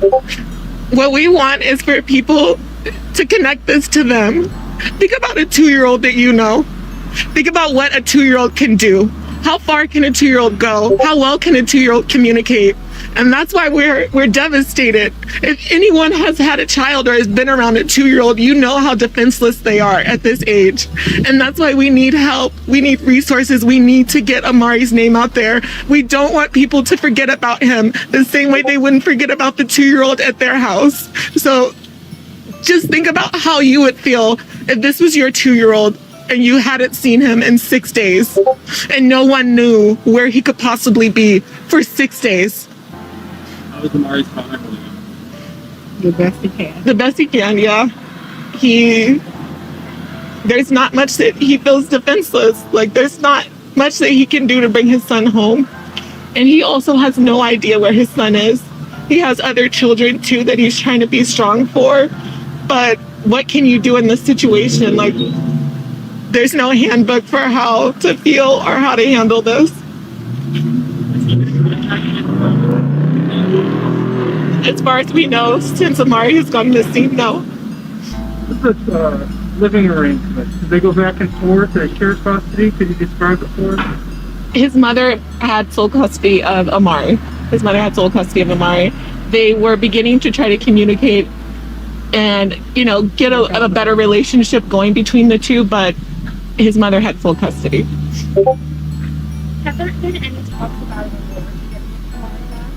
What we want is for people to connect this to them. Think about a 2-year-old that you know. Think about what a 2-year-old can do. How far can a 2-year-old go? How well can a 2-year-old communicate? And that's why we're devastated. If anyone has had a child or has been around a 2-year-old, you know how defenseless they are at this age. And that's why we need help. We need resources. We need to get Amari's name out there. We don't want people to forget about him the same way they wouldn't forget about the 2-year-old at their house. So just think about how you would feel if this was your 2-year-old and you hadn't seen him in 6 days and no one knew where he could possibly be for 6 days. How is Amari's father holding up? The best he can. The best he can, yeah. There's not much that he feels defenseless. Like, there's not much that he can do to bring his son home. And he also has no idea where his son is. He has other children too that he's trying to be strong for. But what can you do in this situation? Like, there's no handbook for how to feel or how to handle this. As far as we know, since Amari has gone missing, no. What's this living arrangement? Did they go back and forth or share custody? Could you describe it for us? His mother had sole custody of Amari. They were beginning to try to communicate and, get a better relationship going between the two, but his mother had full custody. Have there been any talks about a reward?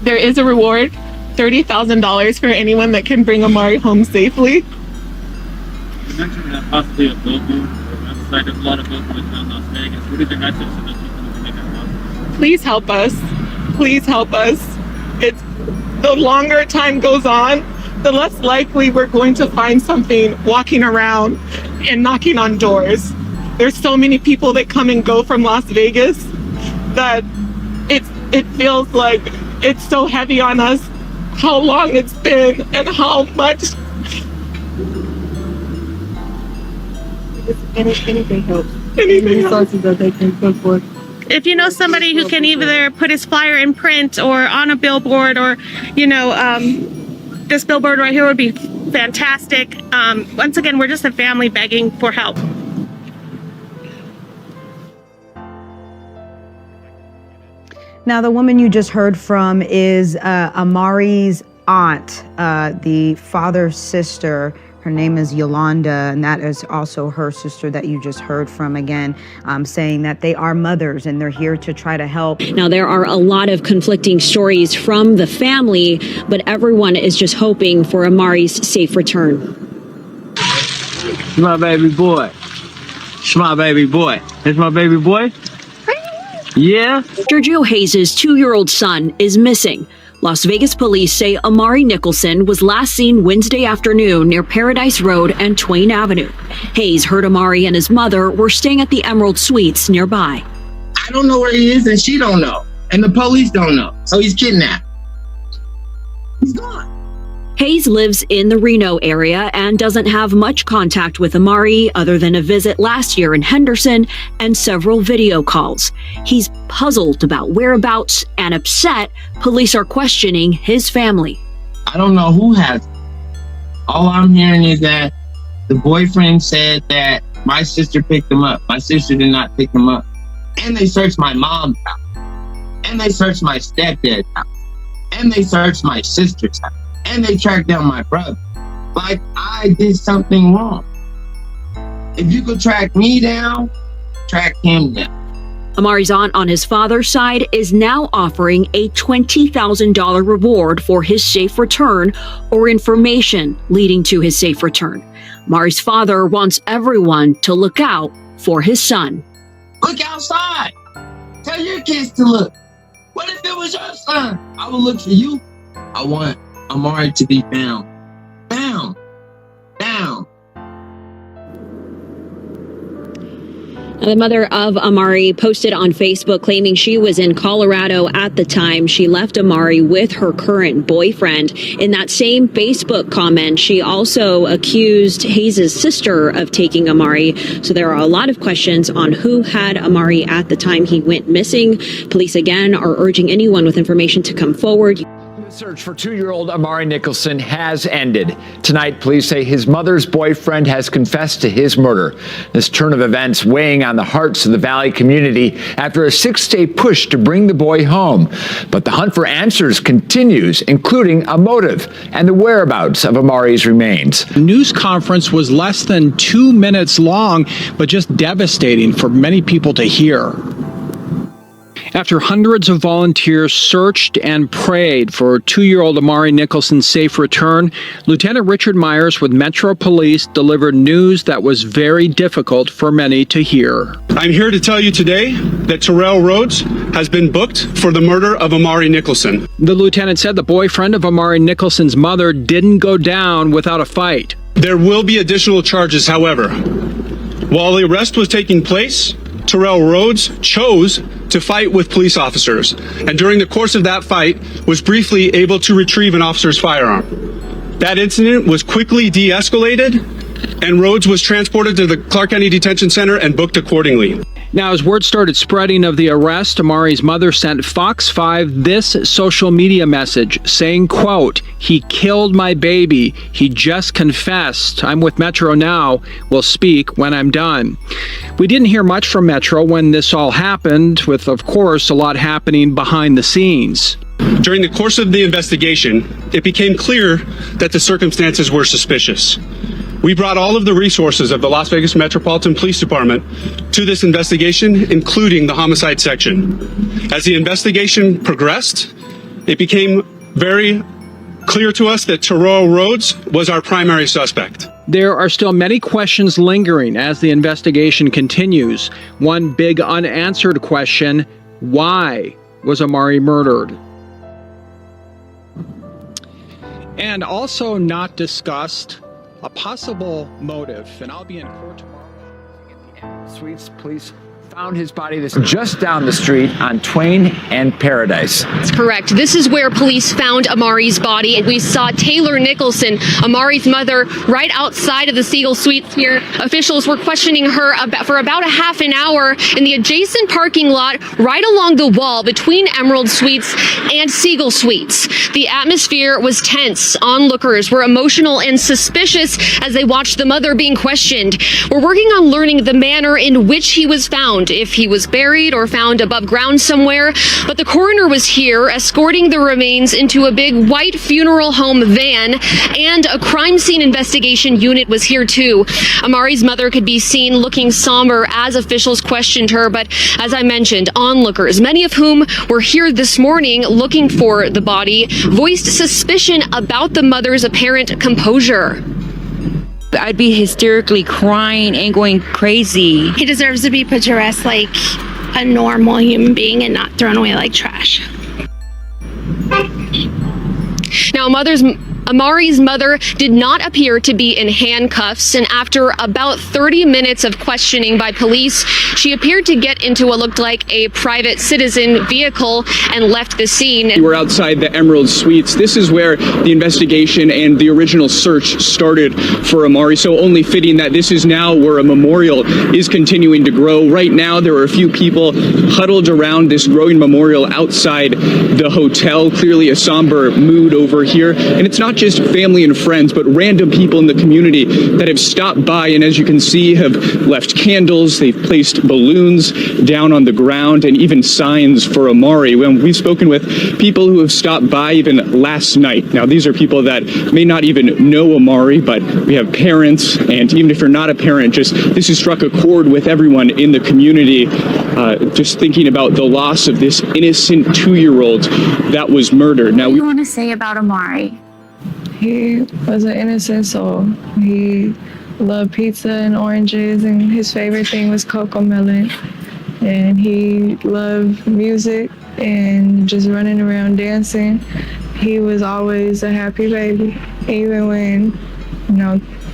There is a reward. $30,000 for anyone that can bring Amari home safely. You mentioned that possibly a billboard or a website. There's a lot of billboards around Las Vegas. What is your message to those people who can make that possible? Please help us. Please help us. The longer time goes on, the less likely we're going to find something walking around and knocking on doors. There's so many people that come and go from Las Vegas that it feels like it's so heavy on us how long it's been and how much anything helps. Resources that they can put forth. If you know somebody who can either put his flyer in print or on a billboard or, this billboard right here would be fantastic. Once again, we're just a family begging for help. Now, the woman you just heard from is Amari's aunt, the father's sister. Her name is Yolanda, and that is also her sister that you just heard from again, saying that they are mothers and they're here to try to help. Now, there are a lot of conflicting stories from the family, but everyone is just hoping for Amari's safe return. It's my baby boy. It's my baby boy. It's my baby boy? Yeah? Sergio Hayes' 2-year-old son is missing. Las Vegas police say Amari Nicholson was last seen Wednesday afternoon near Paradise Road and Twain Avenue. Hayes heard Amari and his mother were staying at the Emerald Suites nearby. I don't know where he is, and she don't know. And the police don't know. So he's kidnapped. He's gone. Hayes lives in the Reno area and doesn't have much contact with Amari other than a visit last year in Henderson and several video calls. He's puzzled about whereabouts and upset police are questioning his family. I don't know who has it. All I'm hearing is that the boyfriend said that my sister picked him up. My sister did not pick him up. And they searched my mom's house. And they searched my stepdad's house. And they searched my sister's house. And they tracked down my brother. Like I did something wrong. If you could track me down, track him down. Amari's aunt on his father's side is now offering a $20,000 reward for his safe return or information leading to his safe return. Amari's father wants everyone to look out for his son. Look outside. Tell your kids to look. What if it was your son? I will look for you. I want Amari to be found. Found. Found. The mother of Amari posted on Facebook claiming she was in Colorado at the time she left Amari with her current boyfriend. In that same Facebook comment, she also accused Hayes' sister of taking Amari. So there are a lot of questions on who had Amari at the time he went missing. Police again are urging anyone with information to come forward. The search for 2-year-old Amari Nicholson has ended. Tonight, police say his mother's boyfriend has confessed to his murder. This turn of events weighing on the hearts of the Valley community after a 6-day push to bring the boy home. But the hunt for answers continues, including a motive and the whereabouts of Amari's remains. The news conference was less than 2 minutes long, but just devastating for many people to hear. After hundreds of volunteers searched and prayed for 2-year-old Amari Nicholson's safe return, Lieutenant Richard Myers with Metro Police delivered news that was very difficult for many to hear. I'm here to tell you today that Terrell Rhodes has been booked for the murder of Amari Nicholson. The lieutenant said the boyfriend of Amari Nicholson's mother didn't go down without a fight. There will be additional charges, however. While the arrest was taking place, Terrell Rhodes chose to fight with police officers, and during the course of that fight was briefly able to retrieve an officer's firearm. That incident was quickly de-escalated, and Rhodes was transported to the Clark County Detention Center and booked accordingly. Now, as word started spreading of the arrest, Amari's mother sent Fox 5 this social media message saying, quote, "He killed my baby. He just confessed. I'm with Metro now. Will speak when I'm done." We didn't hear much from Metro when this all happened, with, of course, a lot happening behind the scenes. During the course of the investigation, it became clear that the circumstances were suspicious. We brought all of the resources of the Las Vegas Metropolitan Police Department to this investigation, including the homicide section. As the investigation progressed, it became very clear to us that Terrell Rhodes was our primary suspect. There are still many questions lingering as the investigation continues. One big unanswered question: why was Amari murdered? And also not discussed, a possible motive, and I'll be in court tomorrow. Suites police found his body just down the street on Twain and Paradise. That's correct. This is where police found Amari's body. We saw Taylor Nicholson, Amari's mother, right outside of the Siegel Suites here. Officials were questioning her for about a half an hour in the adjacent parking lot right along the wall between Emerald Suites and Siegel Suites. The atmosphere was tense. Onlookers were emotional and suspicious as they watched the mother being questioned. We're working on learning the manner in which he was found. confirmed if he was buried or found above ground somewhere, but the coroner was here escorting the remains into a big white funeral home van, and a crime scene investigation unit was here too. Amari's mother could be seen looking somber as officials questioned her, but as I mentioned, onlookers, many of whom were here this morning looking for the body, voiced suspicion about the mother's apparent composure. I'd be hysterically crying and going crazy. He deserves to be put to rest like a normal human being and not thrown away like trash. Now, Amari's mother did not appear to be in handcuffs, and after about 30 minutes of questioning by police, she appeared to get into what looked like a private citizen vehicle and left the scene. We're outside the Emerald Suites. This is where the investigation and the original search started for Amari, so only fitting that this is now where a memorial is continuing to grow. Right now, there are a few people huddled around this growing memorial outside the hotel. Clearly a somber mood over here, and it's not just family and friends, but random people in the community that have stopped by, and as you can see, have left candles, they've placed balloons down on the ground, and even signs for Amari. When we've spoken with people who have stopped by even last night. Now, these are people that may not even know Amari, but we have parents, and even if you're not a parent, just this has struck a chord with everyone in the community, just thinking about the loss of this innocent 2-year-old that was murdered. Now, What do you want to say about Amari? He was an innocent soul. He loved pizza and oranges, and his favorite thing was Cocomelon. And he loved music and just running around dancing. He was always a happy baby, even when,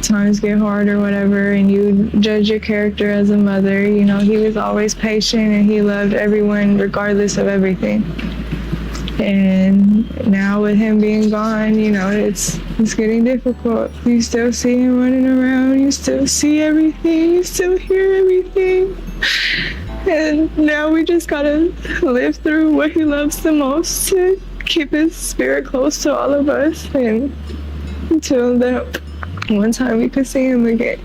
times get hard or whatever, and you judge your character as a mother. He was always patient, and he loved everyone regardless of everything. And now with him being gone, it's getting difficult. You still see him running around, you still see everything, you still hear everything. And now we just gotta live through what he loves the most to keep his spirit close to all of us, and until that one time we could see him again.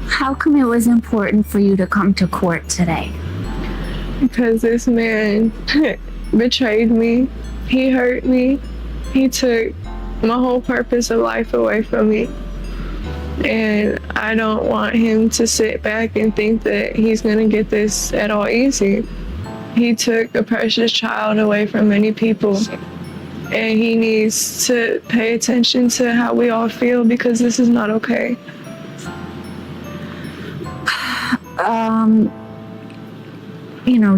How come it was important for you to come to court today? Because this man betrayed me. He hurt me. He took my whole purpose of life away from me. And I don't want him to sit back and think that he's gonna get this at all easy. He took a precious child away from many people. And he needs to pay attention to how we all feel, because this is not okay.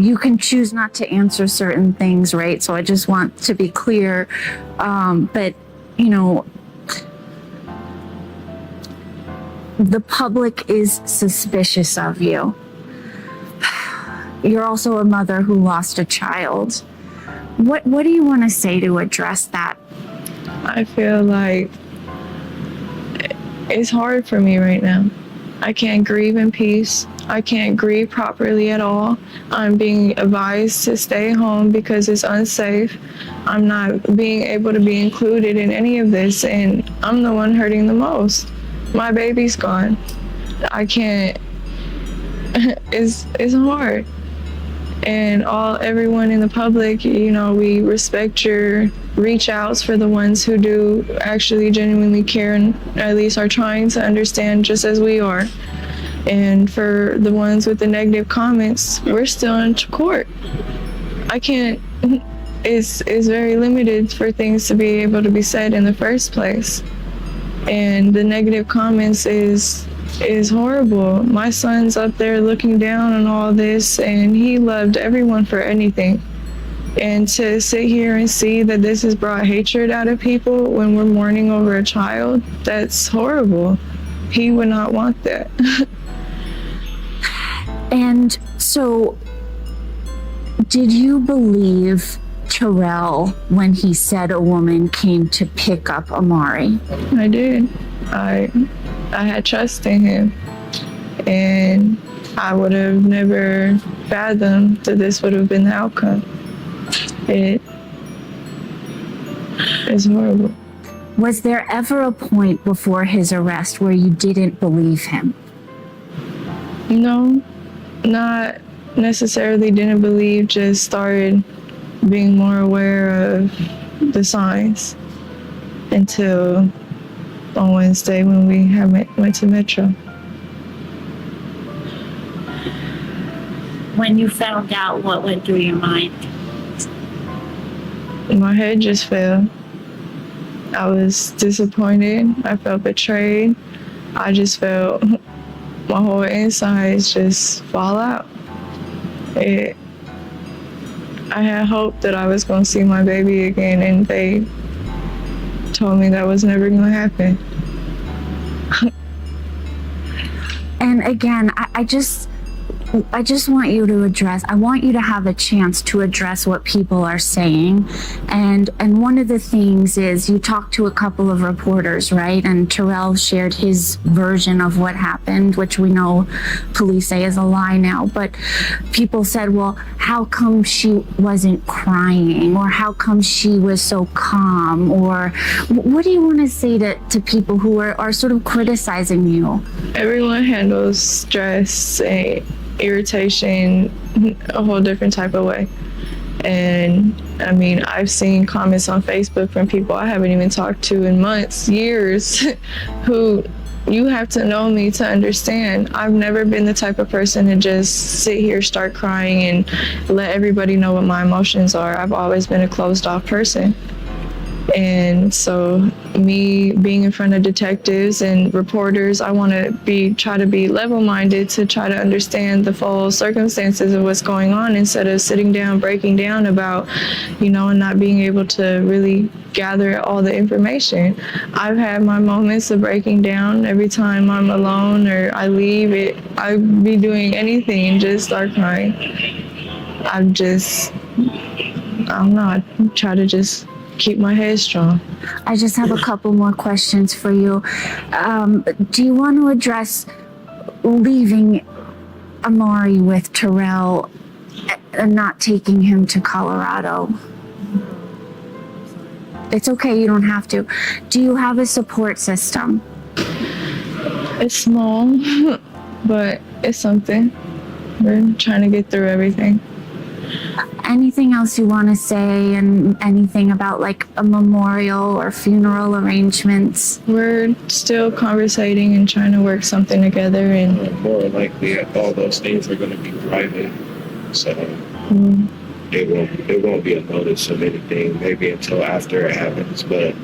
You can choose not to answer certain things, right? So I just want to be clear. But the public is suspicious of you. You're also a mother who lost a child. What do you want to say to address that? I feel like it's hard for me right now. I can't grieve in peace. I can't grieve properly at all. I'm being advised to stay home because it's unsafe. I'm not being able to be included in any of this, and I'm the one hurting the most. My baby's gone. I can't. It's hard. And everyone in the public, we respect your reach outs for the ones who do actually genuinely care and at least are trying to understand just as we are. And for the ones with the negative comments, we're still in court. I can't, it's very limited for things to be able to be said in the first place. And the negative comments is horrible. My son's up there looking down on all this, and he loved everyone for anything. And to sit here and see that this has brought hatred out of people when we're mourning over a child, that's horrible. He would not want that. And so, did you believe Terrell when he said a woman came to pick up Amari? I did. I had trust in him, and I would have never fathomed that this would have been the outcome. It's horrible. Was there ever a point before his arrest where you didn't believe him? No, not necessarily didn't believe, just started being more aware of the signs until on Wednesday when we went to Metro. When you found out, what went through your mind? My head just fell. I was disappointed. I felt betrayed. I just felt my whole insides just fall out. I had hope that I was going to see my baby again, and they told me that was never going to happen. And again, I just want you to address, I want you to have a chance to address what people are saying. And one of the things is you talked to a couple of reporters, right? And Terrell shared his version of what happened, which we know police say is a lie now. But people said, well, how come she wasn't crying? Or how come she was so calm? Or what do you want to say to people who are sort of criticizing you? Everyone handles stress and irritation a whole different type of way. And I mean, I've seen comments on Facebook from people I haven't even talked to in months, years, who you have to know me to understand. I've never been the type of person to just sit here, start crying, and let everybody know what my emotions are. I've always been a closed off person. And so me being in front of detectives and reporters, I want to try to be level-minded to try to understand the full circumstances of what's going on instead of sitting down, breaking down about, and not being able to really gather all the information. I've had my moments of breaking down every time I'm alone or I leave it. I'd be doing anything and just start crying. I don't know, I try to just keep my head strong. I just have a couple more questions for you. Do you want to address leaving Amari with Terrell and not taking him to Colorado? It's okay, you don't have to. Do you have a support system? It's small, but it's something. We're trying to get through everything. Anything else you want to say, and anything about like a memorial or funeral arrangements? We're still conversating and trying to work something together, and more likely all those things are going to be private, so it won't be a notice of anything maybe until after it happens, but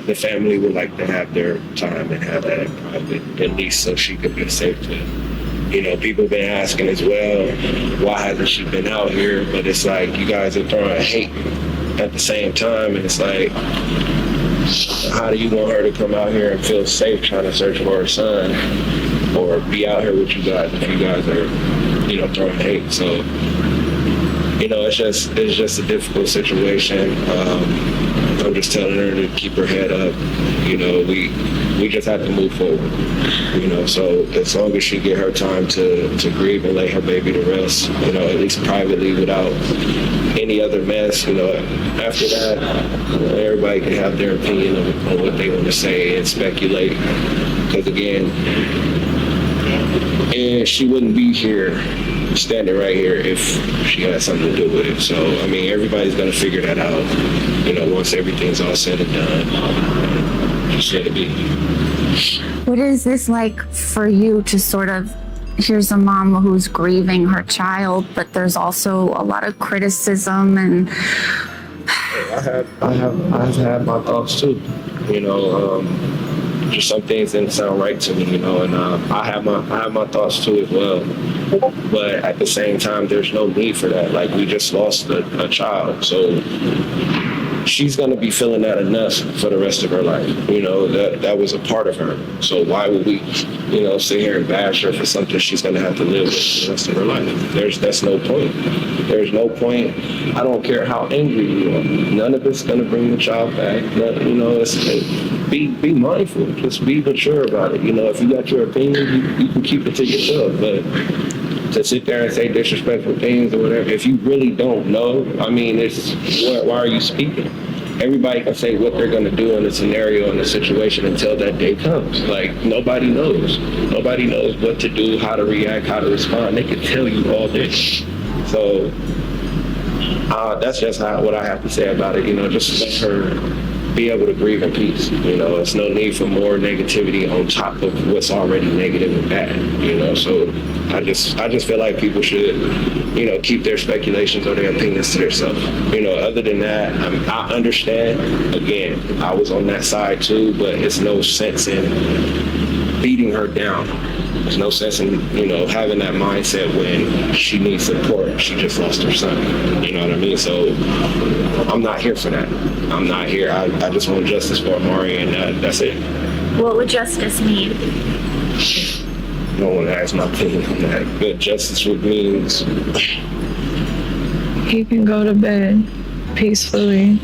the family would like to have their time and have that in private, at least so she could be safe to. People have been asking as well, why hasn't she been out here? But it's like, you guys are throwing hate at the same time. And it's like, how do you want her to come out here and feel safe trying to search for her son or be out here with you guys if you guys are, throwing hate? So, it's just a difficult situation. I'm just telling her to keep her head up. We just have to move forward. So as long as she get her time to grieve and lay her baby to rest, at least privately without any other mess, after that, everybody can have their opinion on what they want to say and speculate. Because again, and she wouldn't be here standing right here if she had something to do with it. So, everybody's going to figure that out, once everything's all said and done. Just let it be. What is this like for you to sort of, here's a mom who's grieving her child, but there's also a lot of criticism and... I've had my thoughts too, just some things didn't sound right to me, and I have my thoughts too as well. But at the same time, there's no need for that. Like, we just lost a child, so she's gonna be feeling that enough for the rest of her life. That was a part of her. So why would we, sit here and bash her for something she's gonna have to live with the rest of her life? That's no point. There's no point. I don't care how angry you are. None of it's gonna bring the child back. Be mindful. Just be mature about it. If you got your opinion, you can keep it to yourself. But to sit there and say disrespectful things or whatever, if you really don't know, it's why are you speaking? everybody can say what they're going to do in a scenario, in a situation until that day comes. Like, nobody knows. Nobody knows what to do, how to react, how to respond. They can tell you all this. So that's just what I have to say about it. You know, just let her be able to breathe in peace. You know, it's no need for more negativity on top of what's already negative and bad. You know, so I just feel like people should, you know, keep their speculations or their opinions to themselves. You know, other than that, I understand. Again, I was on that side too, but it's no sense in beating her down. There's no sense in, you know, having that mindset when she needs support. She just lost her son. You know what I mean? So I'm not here for that. I'm not here. I just want justice for Amari, and that's it. What would justice mean? No one has my opinion on that. But justice means He can go to bed peacefully,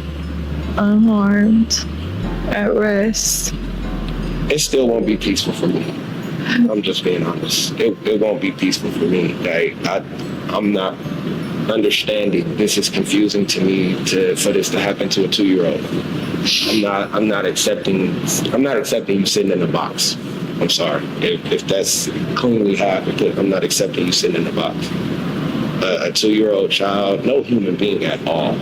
unharmed, at rest. it still won't be peaceful for me. I'm just being honest. It won't be peaceful for me. Like, I'm not understanding. This is confusing to me for this to happen to a 2-year-old. I'm not accepting you sitting in a box. I'm sorry. If that's cleanly how I put it, I'm not accepting you sitting in a box. A 2-year-old child, no human being at all.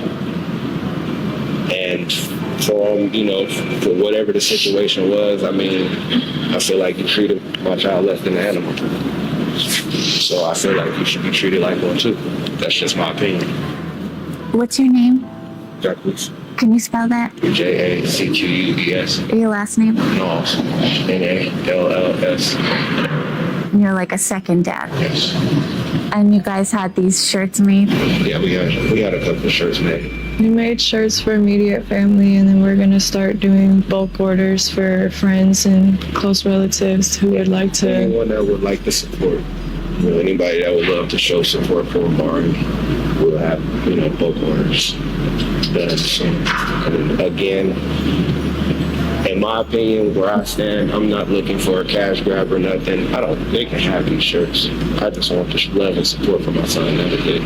And for you know, for whatever the situation was, I mean, I feel like you treated my child less than an animal. So I feel like you should be treated like one too. That's just my opinion. What's your name? Jacquees. Can you spell that? Jacquees. Your last name? Nalls. Nalls. And you're like a second dad. Yes. And you guys had these shirts made? Yeah, we had a couple of shirts made. We made shirts for immediate family, and then we're going to start doing bulk orders for friends and close relatives who would like to. Anyone that would like to support, you know, anybody that would love to show support for Amari, we'll have, you know, bulk orders done. So, and again, in my opinion, where I stand, I'm not looking for a cash grab or nothing. They can have these shirts. I just want the love and support for my son. That is it.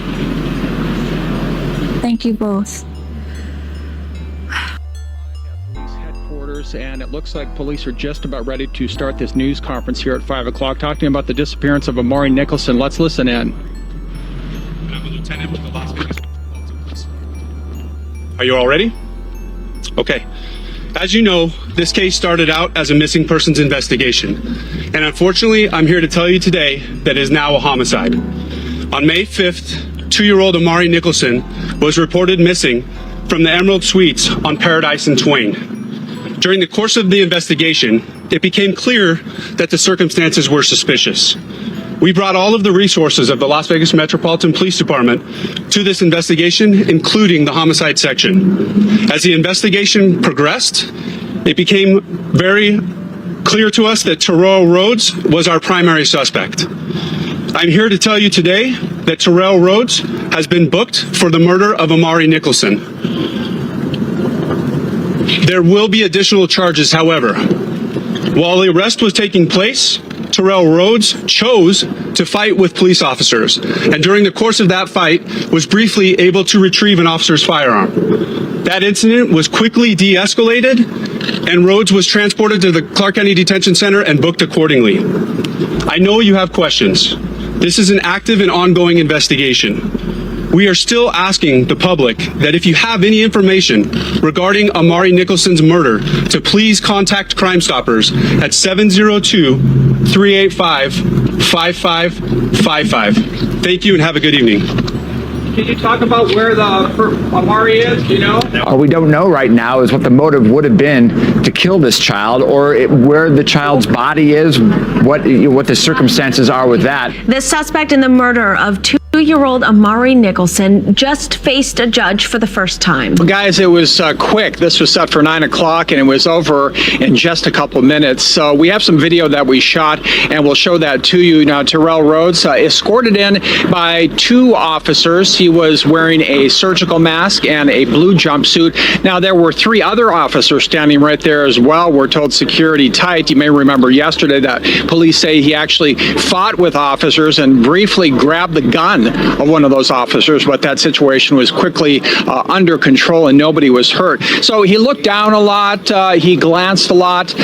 Thank you both. Police headquarters, and it looks like police are just about ready to start this news conference here at 5 o'clock, talking about the disappearance of Amari Nicholson. Let's listen in. I'm a lieutenant with the Las Vegas. Are you all ready? Okay. As you know, this case started out as a missing persons investigation. And unfortunately, I'm here to tell you today that it is now a homicide. On May 5th, 2-year-old Amari Nicholson was reported missing from the Emerald Suites on Paradise and Twain. During the course of the investigation, it became clear that the circumstances were suspicious. We brought all of the resources of the Las Vegas Metropolitan Police Department to this investigation, including the homicide section. As the investigation progressed, it became very clear to us that Terrell Rhodes was our primary suspect. I'm here to tell you today that Terrell Rhodes has been booked for the murder of Amari Nicholson. There will be additional charges, however. While the arrest was taking place, Terrell Rhodes chose to fight with police officers, and during the course of that fight was briefly able to retrieve an officer's firearm. That incident was quickly de-escalated, and Rhodes was transported to the Clark County Detention Center and booked accordingly. I know you have questions. This is an active and ongoing investigation. We are still asking the public that if you have any information regarding Amari Nicholson's murder, to please contact Crime Stoppers at 702-385-5555. Thank you and have a good evening. Can you talk about where the Amari is? Do you know? All we don't know right now is what the motive would have been to kill this child, or where the child's body is, what the circumstances are with that. The suspect in the murder of 2-year-old Amari Nicholson just faced a judge for the first time. Well, guys, it was quick. This was set for 9 o'clock, and it was over in just a couple minutes. So we have some video that we shot, and we'll show that to you. Now, Terrell Rhodes escorted in by 2 officers. He was wearing a surgical mask and a blue jumpsuit. Now, there were 3 other officers standing right there as well. We're told security tight. You may remember yesterday that police say he actually fought with officers and briefly grabbed the gun son of one of those officers, but that situation was quickly under control and nobody was hurt. So he looked down a lot. He glanced a lot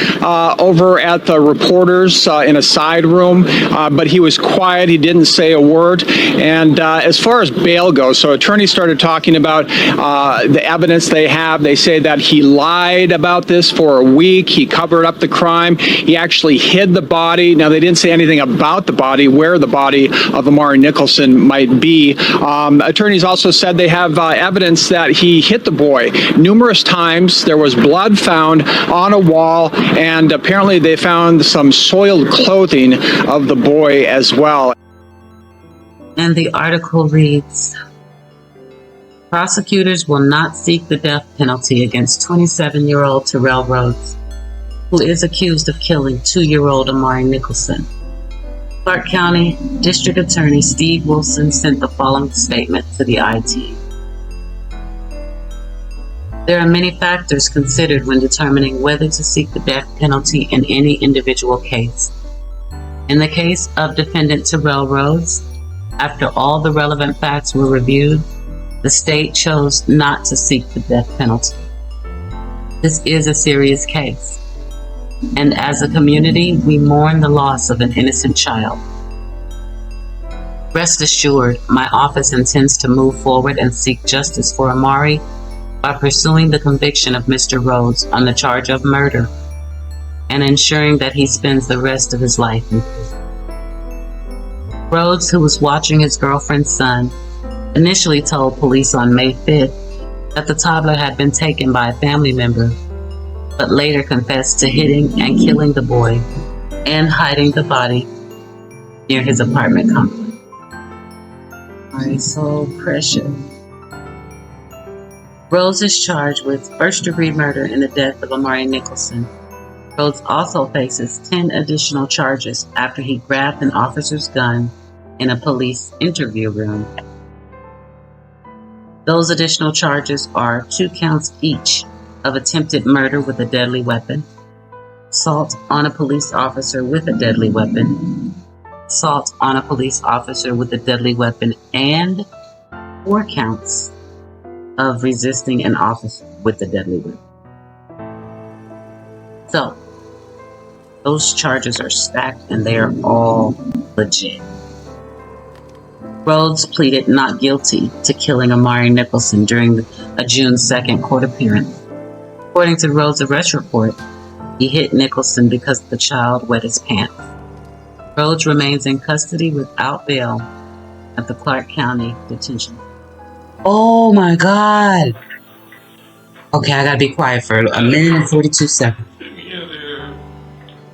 over at the reporters in a side room, but he was quiet. He didn't say a word. And as far as bail goes, so attorneys started talking about the evidence they have. They say that he lied about this for a week. He covered up the crime. He actually hid the body. Now, they didn't say anything about the body, where the body of Amari Nicholson might be. Attorneys also said they have evidence that he hit the boy numerous times. There was blood found on a wall, and apparently they found some soiled clothing of the boy as well. And the article reads, prosecutors will not seek the death penalty against 27-year-old Terrell Rhodes, who is accused of killing 2-year-old Amari Nicholson. Clark County District Attorney Steve Wilson sent the following statement to the IT. There are many factors considered when determining whether to seek the death penalty in any individual case. In the case of defendant Terrell Rhodes, after all the relevant facts were reviewed, the state chose not to seek the death penalty. This is a serious case, and as a community, we mourn the loss of an innocent child. Rest assured, my office intends to move forward and seek justice for Amari by pursuing the conviction of Mr. Rhodes on the charge of murder and ensuring that he spends the rest of his life in prison. Rhodes, who was watching his girlfriend's son, initially told police on May 5th that the toddler had been taken by a family member, but later confessed to hitting and killing the boy and hiding the body near his apartment complex. So precious. Rhodes is charged with first-degree murder in the death of Amari Nicholson. Rhodes also faces 10 additional charges after he grabbed an officer's gun in a police interview room. Those additional charges are 2 counts each of attempted murder with a deadly weapon, assault on a police officer with a deadly weapon, assault on a police officer with a deadly weapon, and 4 counts of resisting an officer with a deadly weapon. So, those charges are stacked and they are all legit. Rhodes pleaded not guilty to killing Amari Nicholson during a June 2nd court appearance. According to Rhodes' arrest report, he hit Nicholson because the child wet his pants. Rhodes remains in custody without bail at the Clark County Detention. Oh my God. Okay, I gotta be quiet for a minute and 42 seconds.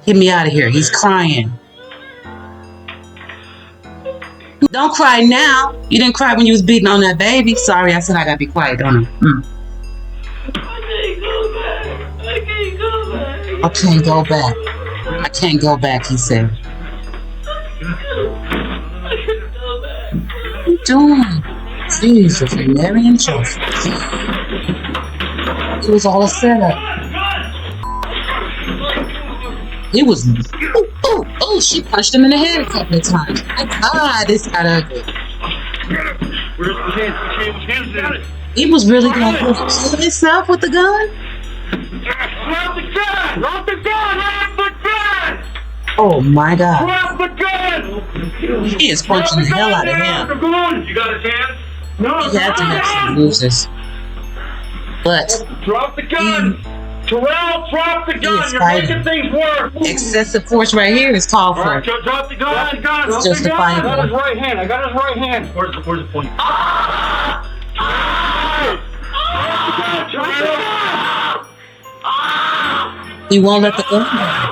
Get me out of here. He's crying. Don't cry now. You didn't cry when you was beating on that baby. Sorry, I said I gotta be quiet, don't I? I can't go back. I can't go back, he said. What are you doing? Jesus, Mary and Joseph. It was all a setup. It was. Oh, she punched him in the head a couple of times. My God, this got ugly. He was really going to kill himself with the gun? Drop the gun! Drop the gun! Drop the gun! Oh my God. Drop the gun! He is punching the hell out of him. You got his hands? No. He had to have some bruises. But drop the gun! Terrell, drop the gun! You're making things worse! Excessive force right here is called for. Drop the gun! Drop the gun! It's justifiable. I got his right hand. I got his right hand. Where's the point? He won't let the gun go.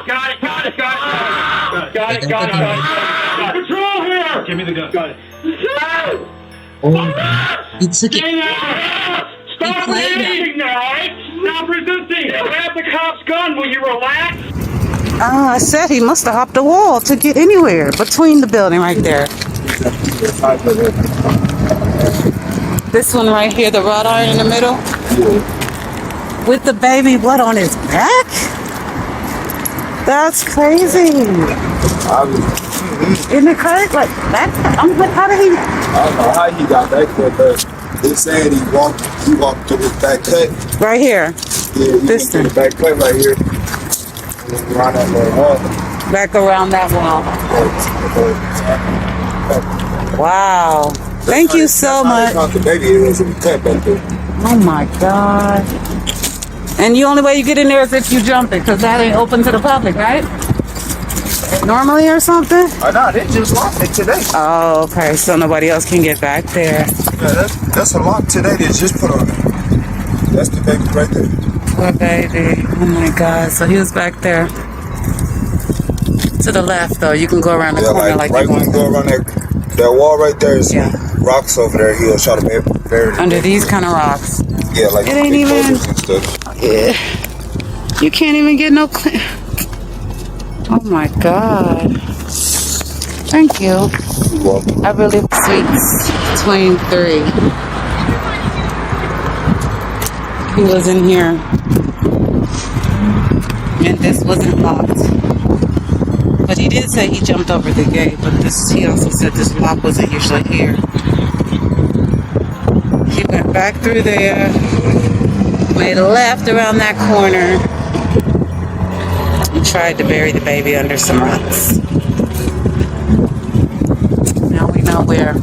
Got it. Control here! Give me the gun. Got it. Oh, he took it. Stop resisting now, alright? Stop resisting! Grab the cop's gun, will you relax? I said he must have hopped a wall to get anywhere between the building right there. This one right here, the wrought iron in the middle. With the baby blood on his back? That's crazy. In the cut? Like that? I'm like, how did he? I don't know how he got back there, but they said he walked through his back cut. Right here. Yeah, This thing. the back cut right here. And then around that little wall. Back around that wall. Wow. Thank you so much. The baby it was in the cut back there. Oh my God. And the only way you get in there is if you jump it, because that ain't open to the public, right? Normally or something? No, they just locked it today. Oh, okay. So nobody else can get back there. Yeah, that's a lock today they just put on it. That's the baby right there. Poor baby. Oh my God. So he was back there. To the left, though. You can go around the corner like right when you go around that wall right there is rocks over there. He'll try to bury it. Under these kind of rocks. Yeah, like it ain't even. Yeah. You can't even get no. Oh my God. Thank you. You're welcome. I really sweet between 3. He was in here. And this wasn't locked. But he did say he jumped over the gate, but he also said this lock wasn't usually here. He went back through there, made a left around that corner, and tried to bury the baby under some rocks. Now we know where.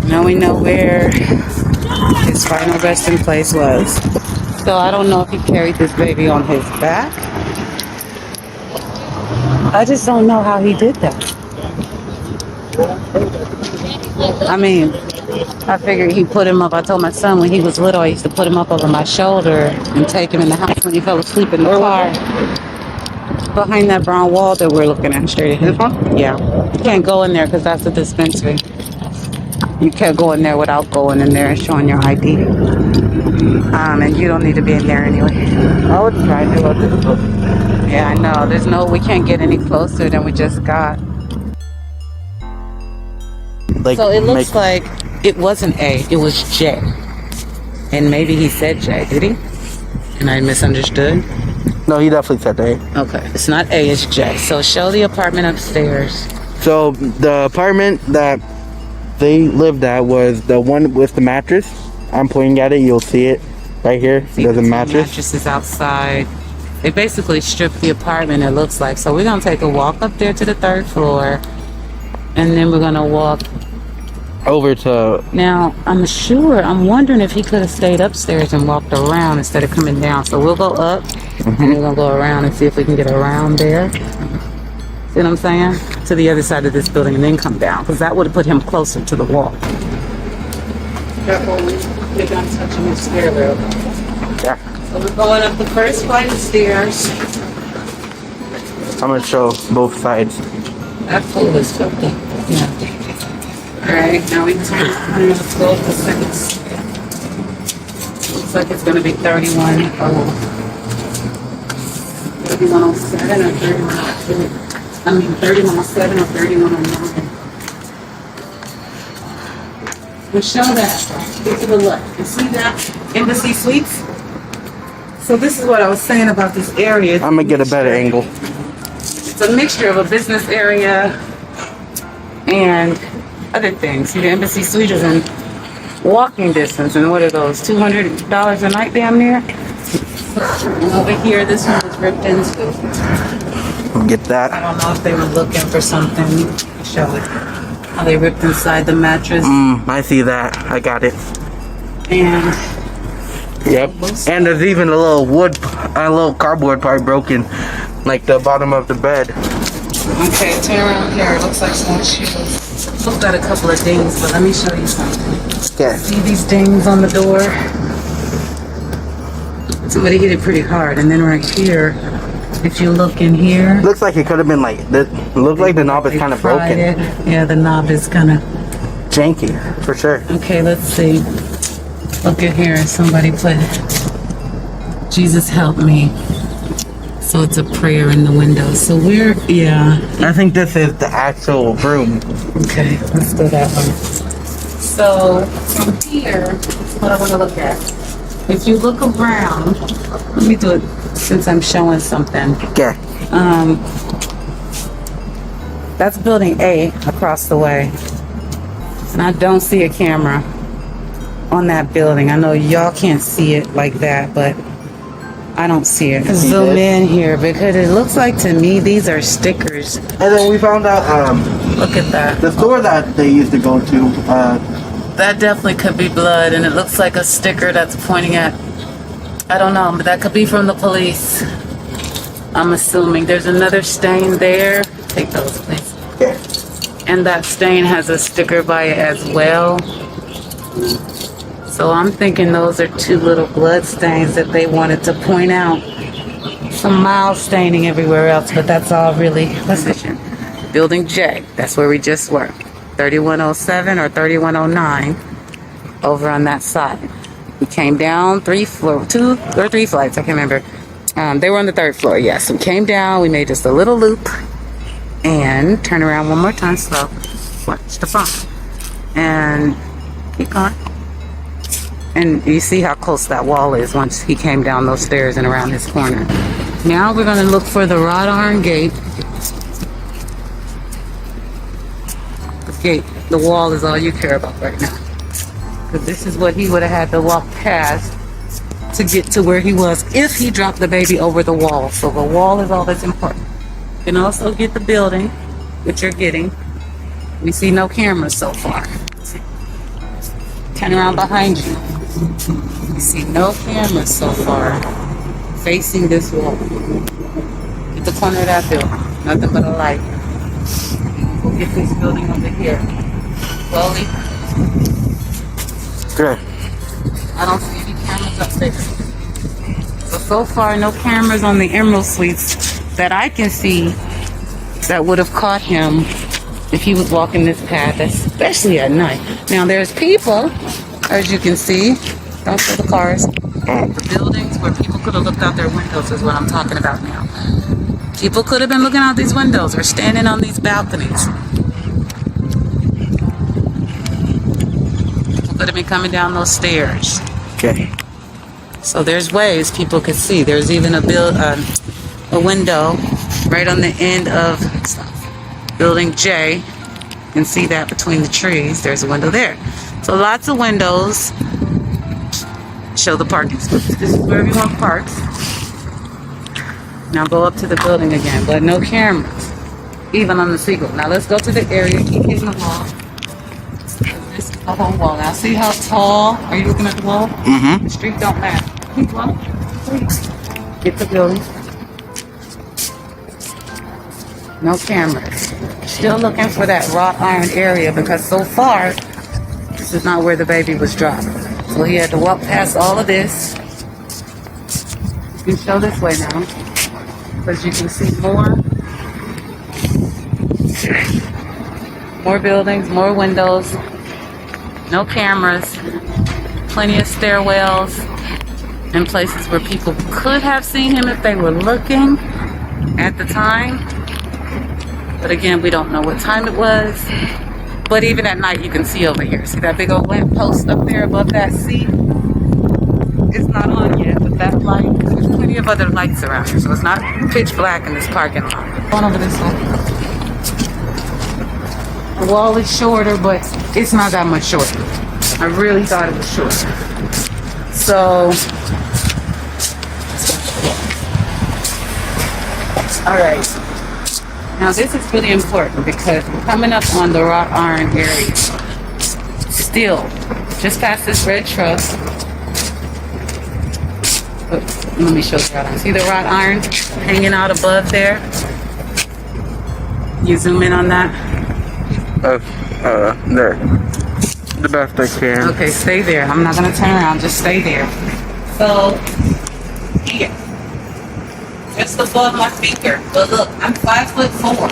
Now we know where his final resting place was. So I don't know if he carried this baby on his back. I just don't know how he did that. I mean, I figured he put him up. I told my son when he was little, I used to put him up over my shoulder and take him in the house when he fell asleep in the car. Behind that brown wall that we're looking at straight ahead. This one? Yeah. You can't go in there because that's a dispensary. You can't go in there without going in there and showing your ID. And you don't need to be in there anyway. I would try to do it. Yeah, I know. We can't get any closer than we just got. So it looks like it wasn't A, it was J. And maybe he said J, did he? And I misunderstood? No, he definitely said A. Okay, it's not A, it's J. So show the apartment upstairs. So the apartment that they lived at was the one with the mattress. I'm pointing at it, you'll see it right here. There's a mattress. Mattresses outside. They basically stripped the apartment, it looks like. So we're going to take a walk up there to the 3rd floor. And then we're going to walk over to... Now, I'm wondering if he could have stayed upstairs and walked around instead of coming down. So we'll go up and we're going to go around and see if we can get around there. See what I'm saying? To the other side of this building and then come down. Because that would have put him closer to the wall. Careful, you're not touching the stair rail. Yeah. So we're going up the first flight of stairs. I'm going to show both sides. That pool is filthy. Yeah. Alright, now we turn around. Let's go up the second stair. Looks like it's going to be 3107 or 3107 or 3109. We'll show that. Get to the left. You see that? Embassy Suites? So this is what I was saying about this area. I'm going to get a better angle. It's a mixture of a business area and other things. See, the Embassy Suite is in walking distance. And what are those? $200 a night damn near? And over here, this one was ripped into. Get that. I don't know if they were looking for something. Show it. How they ripped inside the mattress. I see that. I got it. And yep. And there's even a little cardboard part broken, like the bottom of the bed. Okay, turn around here. It looks like some shoes. Looked at a couple of dings, but let me show you something. Okay. See these dings on the door? Somebody hit it pretty hard. And then right here, if you look in here, looks like it could have been like this. Looks like the knob is kind of broken. Yeah, the knob is kind of janky for sure. Okay, let's see. Look at here. Somebody put Jesus help me. So it's a prayer in the window. So we're I think this is the actual room. Okay, let's go that way. So from here, that's what I want to look at. If you look around, let me do it since I'm showing something. Okay. That's building A across the way. And I don't see a camera on that building. I know y'all can't see it like that, but I don't see it. Zoom in here because it looks like to me these are stickers. And then we found out, look at that. The store that they used to go to, that definitely could be blood, and it looks like a sticker that's pointing at, I don't know, but that could be from the police. I'm assuming. There's another stain there. Take those, please. And that stain has a sticker by it as well. So I'm thinking those are two little blood stains that they wanted to point out. Some mild staining everywhere else, but that's all really position. Building J, that's where we just were. 3107 or 3109 over on that side. We came down 2 or 3 flights, I can't remember. They were on the 3rd floor, yes. We came down, we made just a little loop and turn around one more time slow. Watch the front. And keep going. And you see how close that wall is once he came down those stairs and around this corner. Now we're gonna look for the wrought iron gate. The gate, the wall is all you care about right now. Because this is what he would have had to walk past to get to where he was if he dropped the baby over the wall. So the wall is all that's important. You can also get the building, which you're getting. We see no cameras so far. Turn around behind you. We see no cameras so far facing this wall. Get the corner of that building. Nothing but a light. We'll get this building over here. Slowly. Good. I don't see any cameras up there. So far, no cameras on the Emerald Suites that I can see that would have caught him if he was walking this path, especially at night. Now, there's people, as you can see, don't show the cars. The buildings where people could have looked out their windows is what I'm talking about now. People could have been looking out these windows or standing on these balconies. People could have been coming down those stairs. Okay. So there's ways people could see. There's even a window right on the end of building J. You can see that between the trees. There's a window there. So lots of windows. Show the parking space. This is where everyone parks. Now go up to the building again, but no cameras, even on the Seagull. Now let's go to the area. Keep hitting the wall. This is the whole wall. Now see how tall? Are you looking at the wall? Mm-hmm. The street don't matter. Keep going. Get the building. No cameras. Still looking for that wrought iron area because so far, this is not where the baby was dropped. So he had to walk past all of this. You can show this way now because you can see more buildings, more windows, no cameras, plenty of stairwells and places where people could have seen him if they were looking at the time. But again, we don't know what time it was. But even at night, you can see over here. See that big old lamp post up there above that seat? It's not on yet, but that light, there's plenty of other lights around here, so it's not pitch black in this parking lot. Going over this way. The wall is shorter, but it's not that much shorter. I really thought it was shorter. So, all right. Now this is really important because we're coming up on the wrought iron area. Still, just past this red truck. Let me show you wrought iron. See the wrought iron hanging out above there? You zoom in on that? There. The best I can. Okay, stay there. I'm not gonna turn around, just stay there. So, here. Just above my finger. But look, I'm 5'4".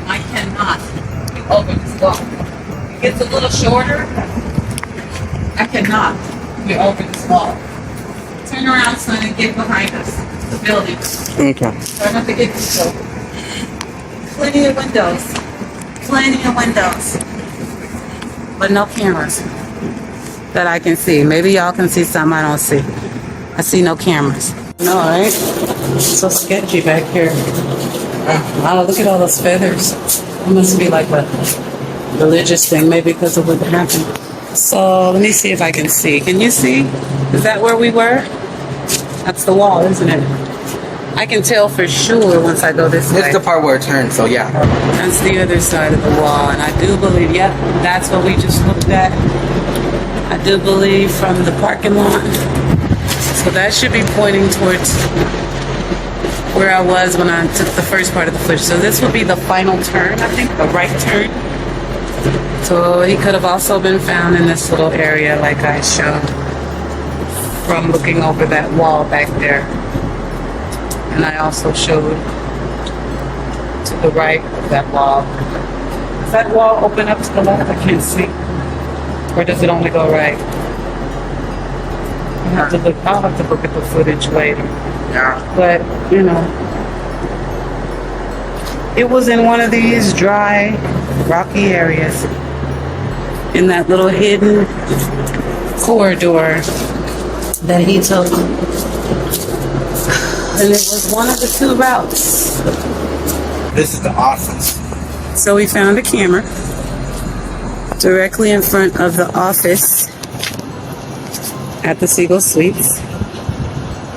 I cannot get over this wall. It gets a little shorter. I cannot get over this wall. Turn around, son, and get behind us. The building. Okay. Try not to get too close. Plenty of windows. Plenty of windows. But no cameras that I can see. Maybe y'all can see some I don't see. I see no cameras. No, right? So sketchy back here. Wow, look at all those feathers. It must be like a religious thing, maybe because of what happened. So let me see if I can see. Can you see? Is that where we were? That's the wall, isn't it? I can tell for sure once I go this way. It's the part where it turns, so yeah. That's the other side of the wall, and I do believe, yep, that's what we just looked at. I do believe from the parking lot. So that should be pointing towards where I was when I took the first part of the footage. So this would be the final turn, I think, the right turn. So he could have also been found in this little area like I showed from looking over that wall back there. And I also showed to the right of that wall. Does that wall open up to the left? I can't see. Or does it only go right? I'll have to look at the footage later. Yeah. But, you know, it was in one of these dry, rocky areas in that little hidden corridor that he took. And it was one of the two routes. This is the office. So we found a camera directly in front of the office at the Siegel Suites,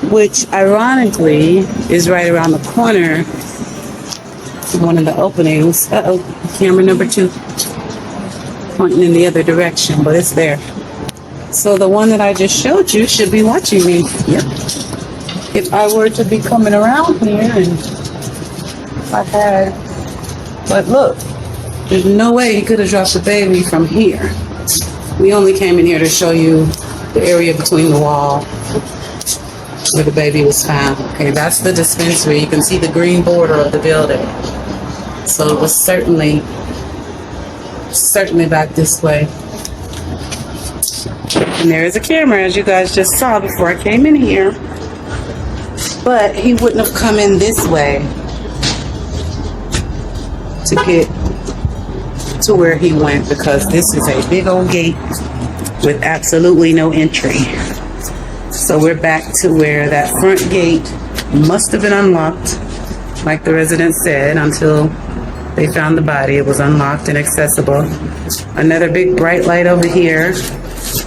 which ironically is right around the corner from one of the openings. Camera number 2 pointing in the other direction, but it's there. So the one that I just showed you should be watching me. Yep. If I were to be coming around here and if I had, but look, there's no way he could have dropped the baby from here. We only came in here to show you the area between the wall where the baby was found. Okay, that's the dispensary. You can see the green border of the building. So it was certainly back this way. And there is a camera, as you guys just saw before I came in here. But he wouldn't have come in this way to get to where he went, because this is a big old gate with absolutely no entry. So we're back to where that front gate must have been unlocked, like the resident said, until they found the body. It was unlocked and accessible. Another big bright light over here.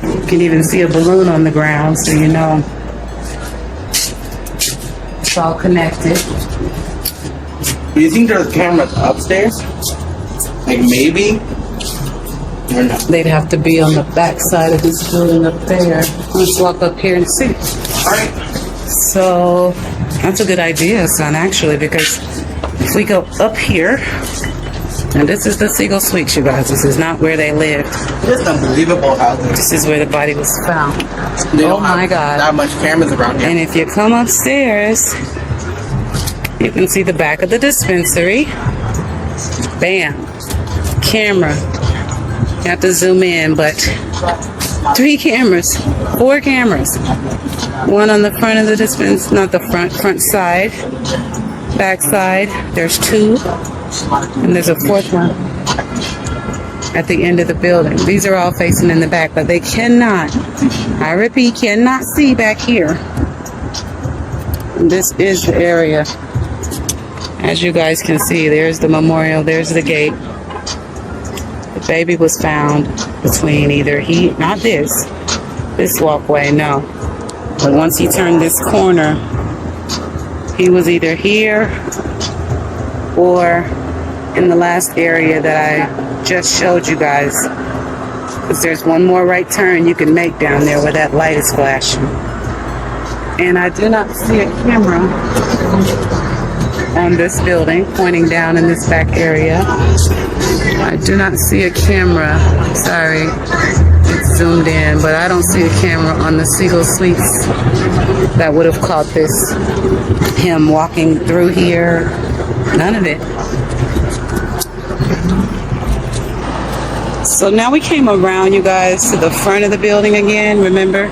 You can even see a balloon on the ground, so you know it's all connected. Do you think there's cameras upstairs? Like maybe? Or no? They'd have to be on the back side of this building up there. Let's walk up here and see. Alright. So that's a good idea, son, actually, because if we go up here, and this is the Siegel Suites, you guys. This is not where they lived. It's unbelievable how this is where the body was found. They Oh don't my have God. that much cameras around here. And if you come upstairs, you can see the back of the dispensary. Bam. Camera. You have to zoom in, but 3 cameras, 4 cameras. One on the front of the dispensary, not the front side, back side. There's 2, and there's a 4th one at the end of the building. These are all facing in the back, but they cannot, I repeat, cannot see back here. And this is the area. As you guys can see, there's the memorial, there's the gate. The baby was found between either not this walkway, no. But once he turned this corner, he was either here or in the last area that I just showed you guys. Because there's one more right turn you can make down there where that light is flashing. And I do not see a camera on this building pointing down in this back area. I do not see a camera. Sorry, it's zoomed in, but I don't see a camera on the Siegel Suites that would have caught this, him walking through here. None of it. So now we came around, you guys, to the front of the building again. Remember?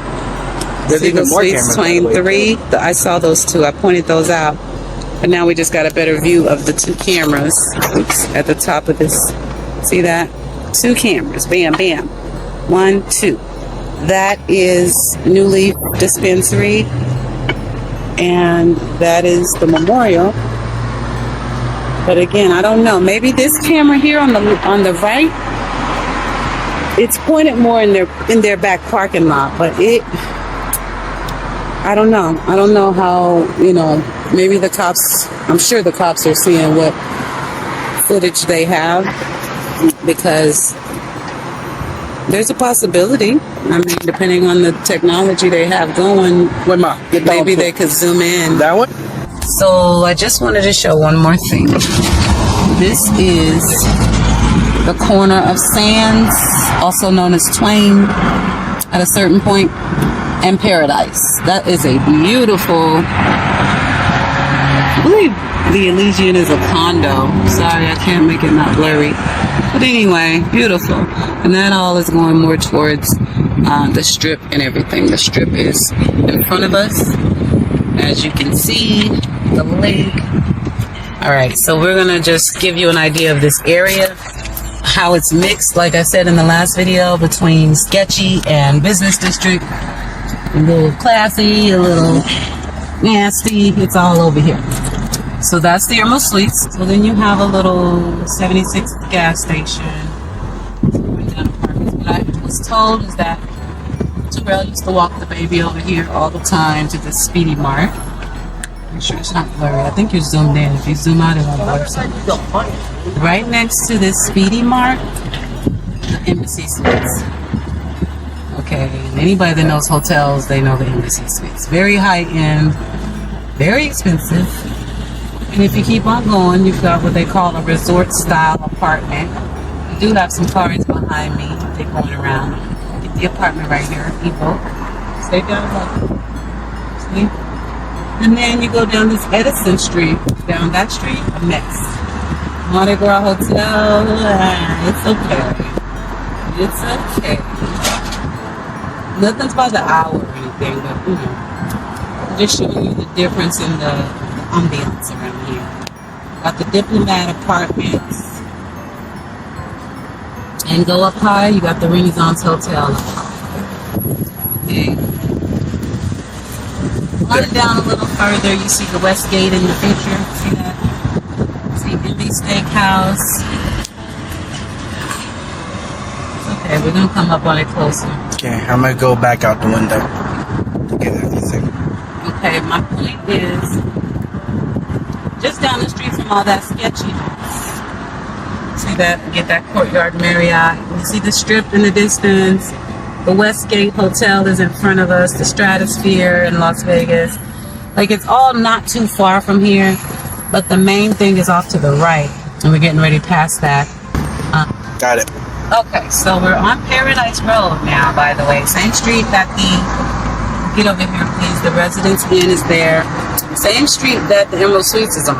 There's Siegel even more Suites, cameras, by the way, 23. I saw those 2. I pointed those out. But now we just got a better view of the 2 cameras. Oops, at the top of this. See that? 2 cameras. Bam, bam. 1, 2. That is New Leaf Dispensary. And that is the memorial. But again, I don't know. Maybe this camera here on the right, it's pointed more in their back parking lot. But I don't know. I don't know how, maybe the cops, I'm sure the cops are seeing what footage they have, because there's a possibility. I mean, depending on the technology they have going, maybe they could zoom in. That one? So I just wanted to show one more thing. This is the corner of Sands, also known as Twain, at a certain point, and Paradise. That is a beautiful, I believe the Elysian is a condo. Sorry, I can't make it not blurry. But anyway, beautiful. And that all is going more towards the strip and everything. The strip is in front of us. As you can see, the lake. All right, so we're gonna just give you an idea of this area, how it's mixed, like I said in the last video, between sketchy and business district. A little classy, a little nasty. It's all over here. So that's the Emerald Suites. So then you have a little 76 gas station. What I was told is that Terrell used to walk the baby over here all the time to the Speedy Mart. I'm sure it's not blurry. I think you're zoomed in. If you zoom out, it won't blur something. Right next to this Speedy Mart, the Embassy Suites. Okay, and anybody that knows hotels, they know the Embassy Suites. Very high end, very expensive. And if you keep on going, you've got what they call a resort style apartment. We do have some cars behind me. They're going around. Get the apartment right here, Evoke. Stay down low. See? And then you go down this Edison Street. Down that street, a mess. Mardi Gras Hotel, it's okay. It's okay. Nothing's by the hour or anything, but just showing you the difference in the ambiance around here. Got the Diplomat Apartments. And go up high, you got the Renaissance Hotel. Okay. Run down a little further, you see the Westgate in the picture. See that? See Envy Steakhouse. Okay, we're gonna come up on it closer. Okay, I'm gonna go back out the window. Okay, my point is, just down the street from all that sketchiness. See that? Get that Courtyard Marriott. You see the strip in the distance. The Westgate Hotel is in front of us. The Stratosphere in Las Vegas. Like, it's all not too far from here, but the main thing is off to the right, and we're getting ready past that. Got it. Okay, so we're on Paradise Road now, by the way. Same street that get over here, please. The Residence Inn is there. Same street that the Emerald Suites is on.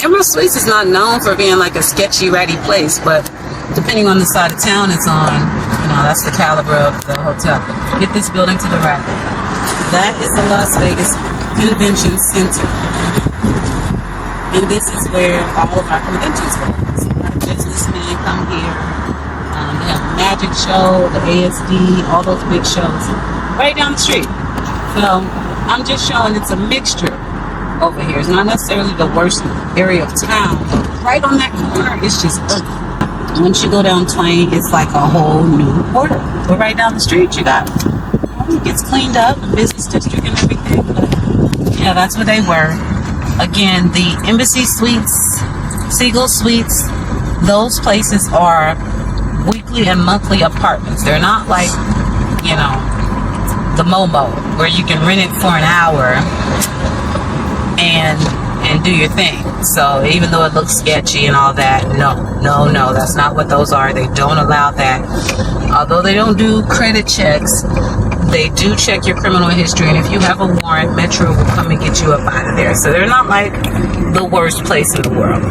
Emerald Suites is not known for being like a sketchy, ratty place, but depending on the side of town it's on, that's the caliber of the hotel. Get this building to the right. That is the Las Vegas Convention Center. And this is where all of our conventions go. Businessmen come here. They have a magic show, the ASD, all those big shows right down the street. So I'm just showing it's a mixture over here. It's not necessarily the worst area of town. Right on that corner, it's just ugly. Once you go down Twain, it's like a whole new quarter. But right down the street, you got it gets cleaned up, the business district and everything. But yeah, that's where they were. Again, the Embassy Suites, Seagull Suites, those places are weekly and monthly apartments. They're not like, the Momo, where you can rent it for an hour and do your thing. So even though it looks sketchy and all that, no, that's not what those are. They don't allow that. Although they don't do credit checks, they do check your criminal history, and if you have a warrant, Metro will come and get you up out of there. So they're not like the worst place in the world.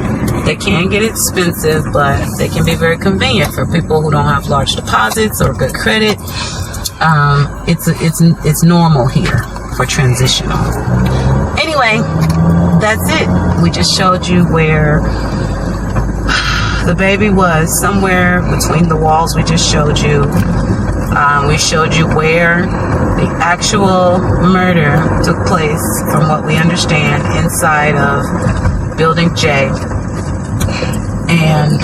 They can get expensive, but they can be very convenient for people who don't have large deposits or good credit. It's normal here for transitional. Anyway, that's it. We just showed you where the baby was, somewhere between the walls. We just showed you. We showed you where the actual murder took place, from what we understand, inside of Building J. And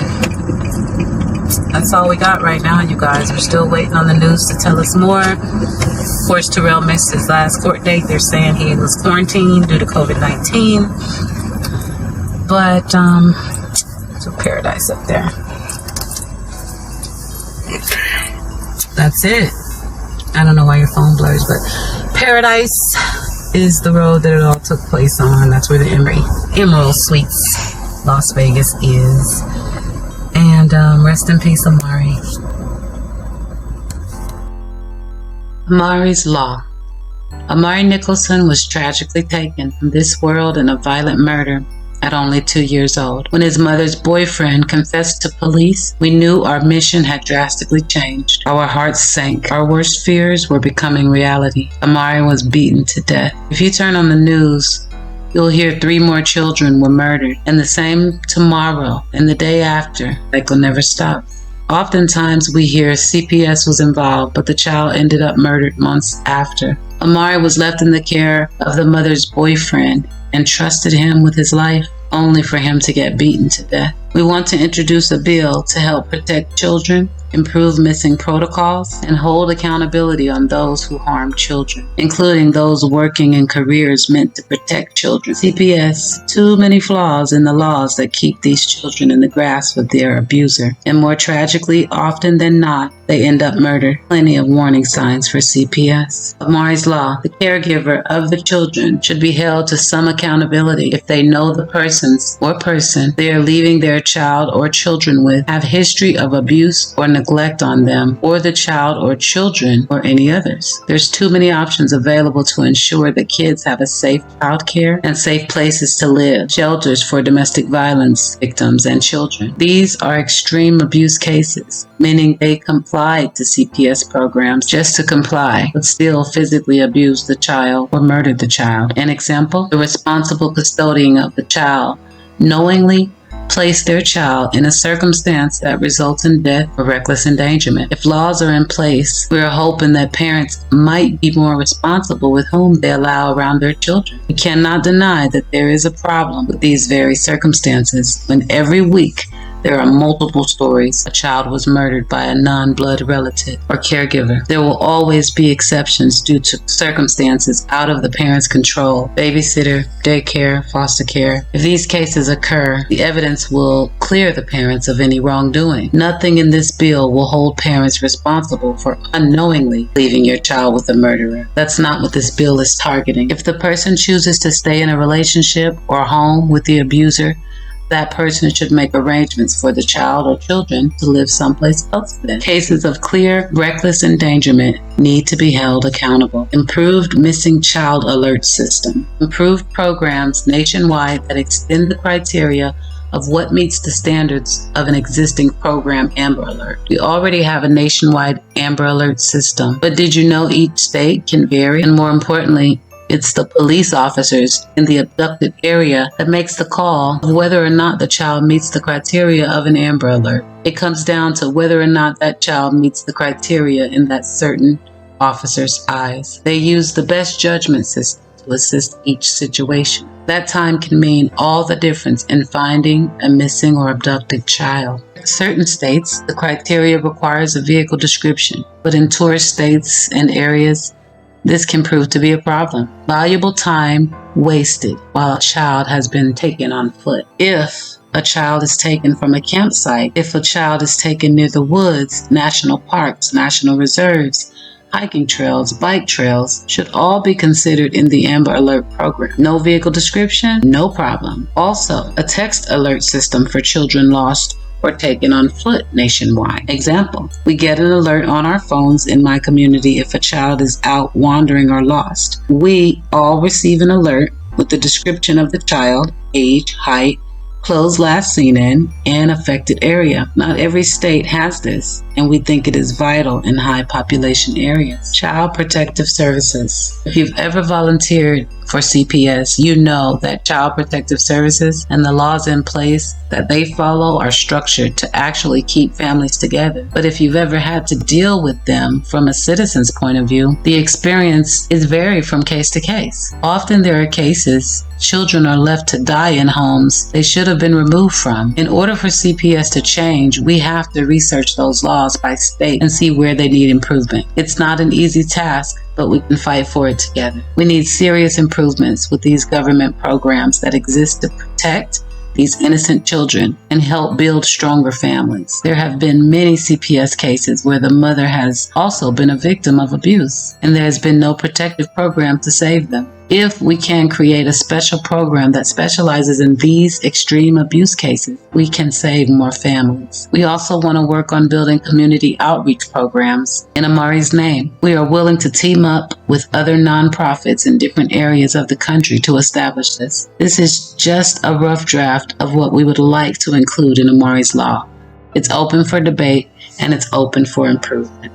that's all we got right now, you guys. We're still waiting on the news to tell us more. Of course, Terrell missed his last court date. They're saying he was quarantined due to COVID-19. But, so Paradise up there. That's it. I don't know why your phone blurs, but Paradise is the road that it all took place on. That's where the Emerald Suites, Las Vegas is. And rest in peace, Amari. Amari's Law. Amari Nicholson was tragically taken from this world in a violent murder at only 2 years old. When his mother's boyfriend confessed to police, we knew our mission had drastically changed. Our hearts sank. Our worst fears were becoming reality. Amari was beaten to death. If you turn on the news, you'll hear 3 more children were murdered, and the same tomorrow and the day after. Cycle never stops. Oftentimes we hear CPS was involved, but the child ended up murdered months after. Amari was left in the care of the mother's boyfriend and trusted him with his life, only for him to get beaten to death. We want to introduce a bill to help protect children, improve missing protocols, and hold accountability on those who harm children, including those working in careers meant to protect children. CPS, too many flaws in the laws that keep these children in the grasp of their abuser. And more tragically, often than not, they end up murdered. Plenty of warning signs for CPS. Amari's Law. The caregiver of the children should be held to some accountability if they know the persons or person they are leaving their child or children with have history of abuse or neglect on them, or the child or children or any others. There's too many options available to ensure that kids have a safe childcare and safe places to live, shelters for domestic violence victims and children. These are extreme abuse cases, meaning they complied to CPS programs just to comply, but still physically abused the child or murdered the child. An example, the responsible custodian of the child knowingly place their child in a circumstance that results in death or reckless endangerment. If laws are in place, we are hoping that parents might be more responsible with whom they allow around their children. We cannot deny that there is a problem with these very circumstances when every week there are multiple stories a child was murdered by a non-blood relative or caregiver. There will always be exceptions due to circumstances out of the parent's control: babysitter, daycare, foster care. If these cases occur, the evidence will clear the parents of any wrongdoing. Nothing in this bill will hold parents responsible for unknowingly leaving your child with a murderer. That's not what this bill is targeting. If the person chooses to stay in a relationship or home with the abuser, that person should make arrangements for the child or children to live someplace else then. Cases of clear, reckless endangerment need to be held accountable. Improved missing child alert system. Improved programs nationwide that extend the criteria of what meets the standards of an existing program Amber Alert. We already have a nationwide Amber Alert system, but did you know each state can vary? And more importantly, it's the police officers in the abducted area that makes the call of whether or not the child meets the criteria of an Amber Alert. It comes down to whether or not that child meets the criteria in that certain officer's eyes. They use the best judgment system to assist each situation. That time can mean all the difference in finding a missing or abducted child. In certain states, the criteria requires a vehicle description, but in tourist states and areas, this can prove to be a problem. Valuable time wasted while a child has been taken on foot. If a child is taken from a campsite, if a child is taken near the woods, national parks, national reserves, hiking trails, bike trails, should all be considered in the Amber Alert program. No vehicle description? No problem. Also, a text alert system for children lost or taken on foot nationwide. Example, we get an alert on our phones in my community if a child is out wandering or lost. We all receive an alert with the description of the child, age, height, clothes last seen in, and affected area. Not every state has this, and we think it is vital in high population areas. Child Protective Services. If you've ever volunteered for CPS, you know that Child Protective Services and the laws in place that they follow are structured to actually keep families together. But if you've ever had to deal with them from a citizen's point of view, the experience is varied from case to case. Often there are cases children are left to die in homes they should have been removed from. In order for CPS to change, we have to research those laws by state and see where they need improvement. It's not an easy task, but we can fight for it together. We need serious improvements with these government programs that exist to protect these innocent children and help build stronger families. There have been many CPS cases where the mother has also been a victim of abuse, and there has been no protective program to save them. If we can create a special program that specializes in these extreme abuse cases, we can save more families. We also want to work on building community outreach programs in Amari's name. We are willing to team up with other nonprofits in different areas of the country to establish this. This is just a rough draft of what we would like to include in Amari's law. It's open for debate and it's open for improvement.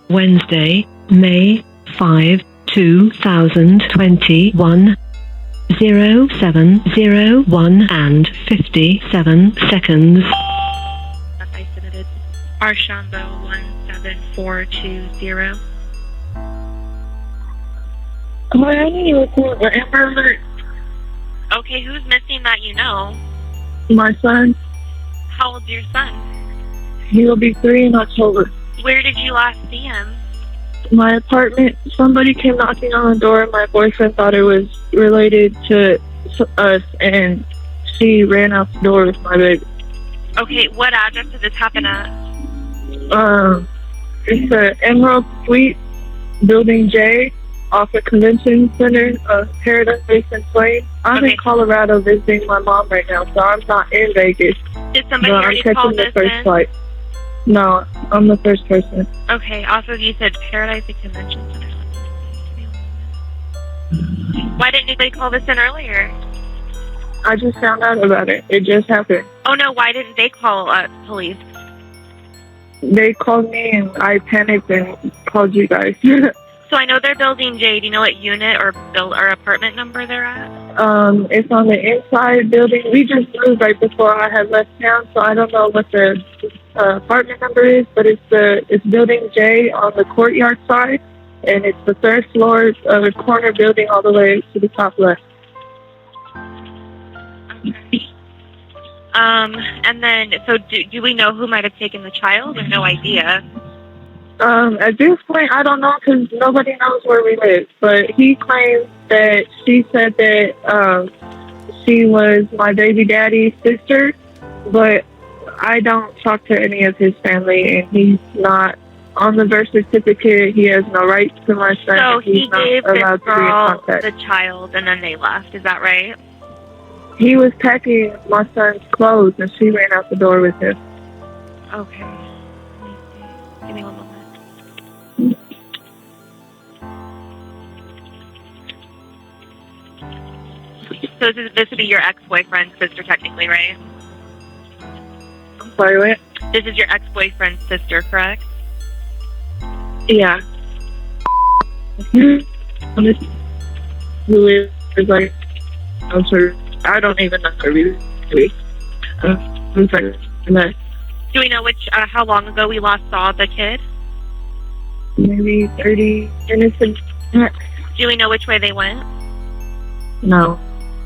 Wednesday, May 5, 2021, 0701 and 57 seconds. I submitted Archambault 17420. I need to report an Amber Alert. Okay, who's missing that you know? My son, How old's your son? he will be 3 in October. Where did you last see him? My apartment, somebody came knocking on the door. My boyfriend thought it was related to us, and she ran out the door with my baby. Okay, what address did this happen at? It's the Emerald Suite, Building J, off the Convention Center, Paradise and Plain. I'm in Colorado visiting my mom right now, so I'm not in Vegas. Did somebody But I'm already call catching the this first in? flight. No, I'm the first person. Okay, also you said Paradise and Convention Center. Why didn't anybody call this in earlier? I just found out about it. It just happened. Oh no, why didn't they call police? They called me and I panicked and called you guys. So I know they're building J. Do you know what unit or apartment number they're at? It's on the inside building. We just moved right before I had left town, so I don't know what the apartment number is, but it's Building J on the courtyard side, and it's the 3rd floor corner building all the way to the top left. Okay. And then, so do we know who might have taken the child, or no idea? At this point, I don't know because nobody knows where we live. But he claims that she said that she was my baby daddy's sister, but I don't talk to any of his family, and he's not on the birth certificate. He has no rights to my son. So he he's not gave this allowed to be in girl contact. the child, and then they left. Is that right? He was packing my son's clothes, and she ran out the door with him. Okay. Let me see. Give me one moment. So this would be your ex-boyfriend's sister, technically, right? I'm sorry, what? This is your ex-boyfriend's sister, correct? Yeah. Who is like, I'm sorry, I don't even know her really. I'm sorry. Do we know how long ago we last saw the kid? Maybe 30 minutes. Do we know which way they went? No.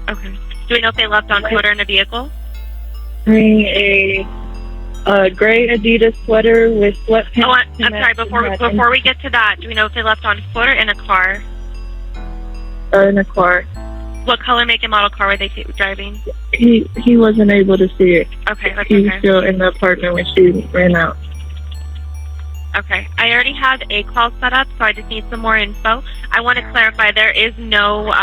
Okay. Do we know if they left on foot or in a vehicle? Wearing a gray Adidas sweater with sweatpants. Oh, I'm sorry. Before we get to that, do we know if they left on foot or in a car? In a car. What color, make, and model car were they driving? He wasn't able to see it. Okay, that's He was okay. still in the apartment when she ran out. Okay. I already have a call set up, so I just need some more info. I want to clarify, there is no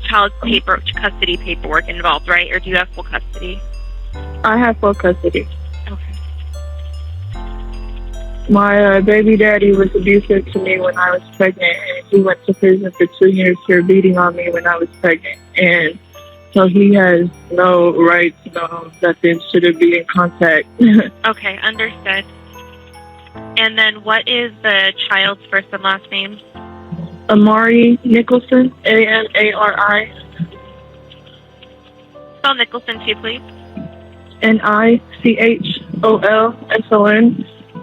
child custody paperwork involved, right? Or do you have full custody? I have full custody. Okay. My baby daddy was abusive to me when I was pregnant, and he went to prison for 2 years for beating on me when I was pregnant. And So he has no rights, no nothing, shouldn't be in contact. Okay, understood. And then what is the child's first and last name? Amari Nicholson, Amari. Spell Nicholson too, please. Nichholson.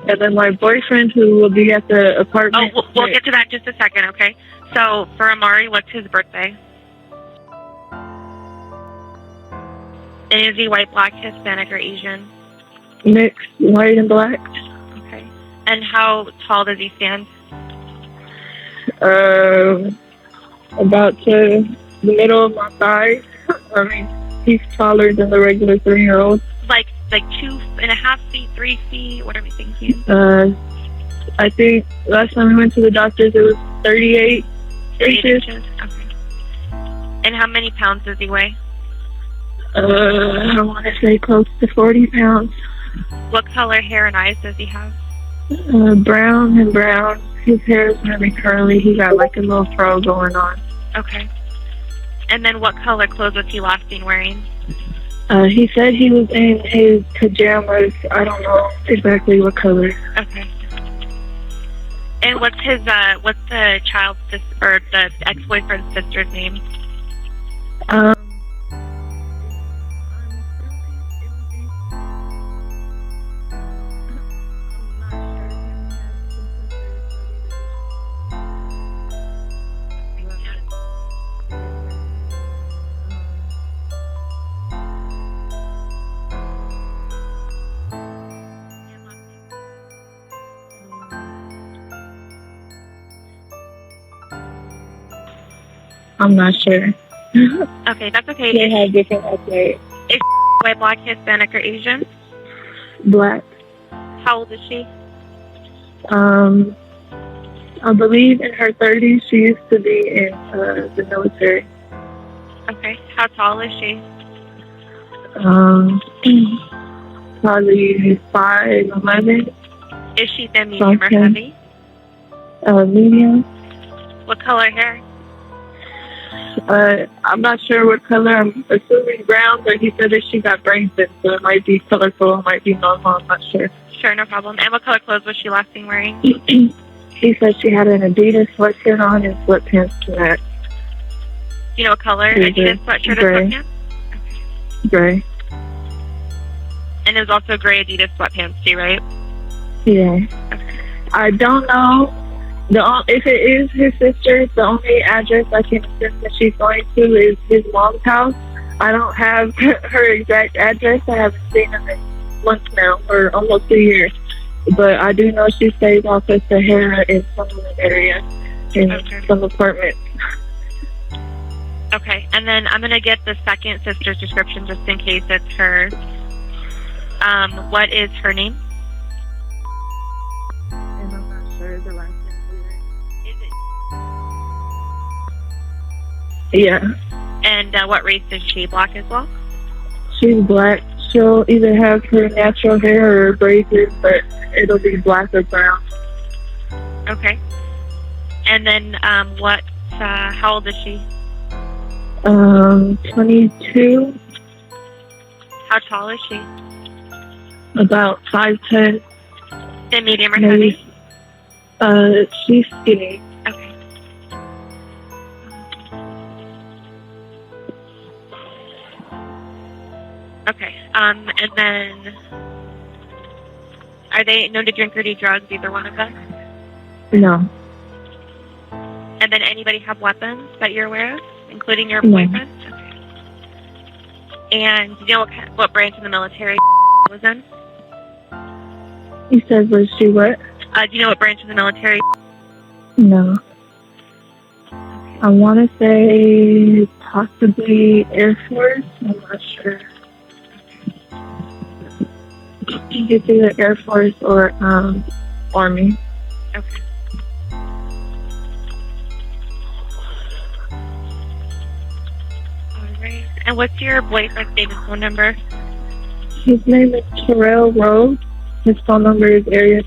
And then my boyfriend, who will be at the apartment. Oh, we'll get to that in just a second, okay? So for Amari, what's his birthday? And is he white, black, Hispanic, or Asian? Mixed, white and black. Okay. And how tall does he stand? About to the middle of my thighs. I mean, he's taller than the regular 3-year-old. Like 2.5 feet, 3 feet, whatever you think he is. I think last time we went to the doctors, it was 38 inches. Okay. And how many pounds does he weigh? I want to say close to 40 pounds. What color hair and eyes does he have? Brown and brown. His hair is really curly. He got like a little fro going on. Okay. And then what color clothes was he last seen wearing? He said he was in his pajamas. I don't know exactly what color. Okay. And what's the child's or the ex-boyfriend's sister's name? I'm not sure. Okay, that's okay. They have different ethnic. Is white, black, Hispanic, or Asian? Black. How old is she? I believe in her 30s. She used to be in the military. Okay. How tall is she? Probably 5'11". Is she thin, medium, or heavy? Medium. What color hair? I'm not sure what color. I'm assuming brown, but he said that she got brains in, so it might be colorful, it might be normal. I'm not sure. Sure, no problem. And what color clothes was she last seen wearing? He said she had an Adidas sweatshirt on and sweatpants to match. Do you know what color? Adidas sweatshirt or Gray. sweatpants? Gray. And it was also gray Adidas sweatpants too, right? Yeah. I don't know. If it is his sister, the only address I can assume that she's going to is his mom's house. I don't have her exact address. I haven't seen her in months now, or almost 2 years. But I do know she stays off of Sahara in some area, in some apartment. Okay, and then I'm going to get the second sister's description just in case it's her. What is her name? And I'm not sure the last name either. Yeah. And what race is she? Black as well? She's black. She'll either have her natural hair or braces, but it'll be black or brown. Okay. And then how old is she? 22. How tall is she? About 5'10". Thin, medium, or heavy? She's skinny. Okay. Okay. And then are they known to drink or do drugs, either one of them? No. And then anybody have weapons that you're aware of, including your No. boyfriend? Okay. And do you know what branch of the military was in? He said, was she what? Do you know what branch of the military? No. I want to say possibly Air Force. I'm not sure. It's either Air Force or Army. Okay. All right. And what's your boyfriend's name and phone number? His name is Terrell Rose. His phone number is area.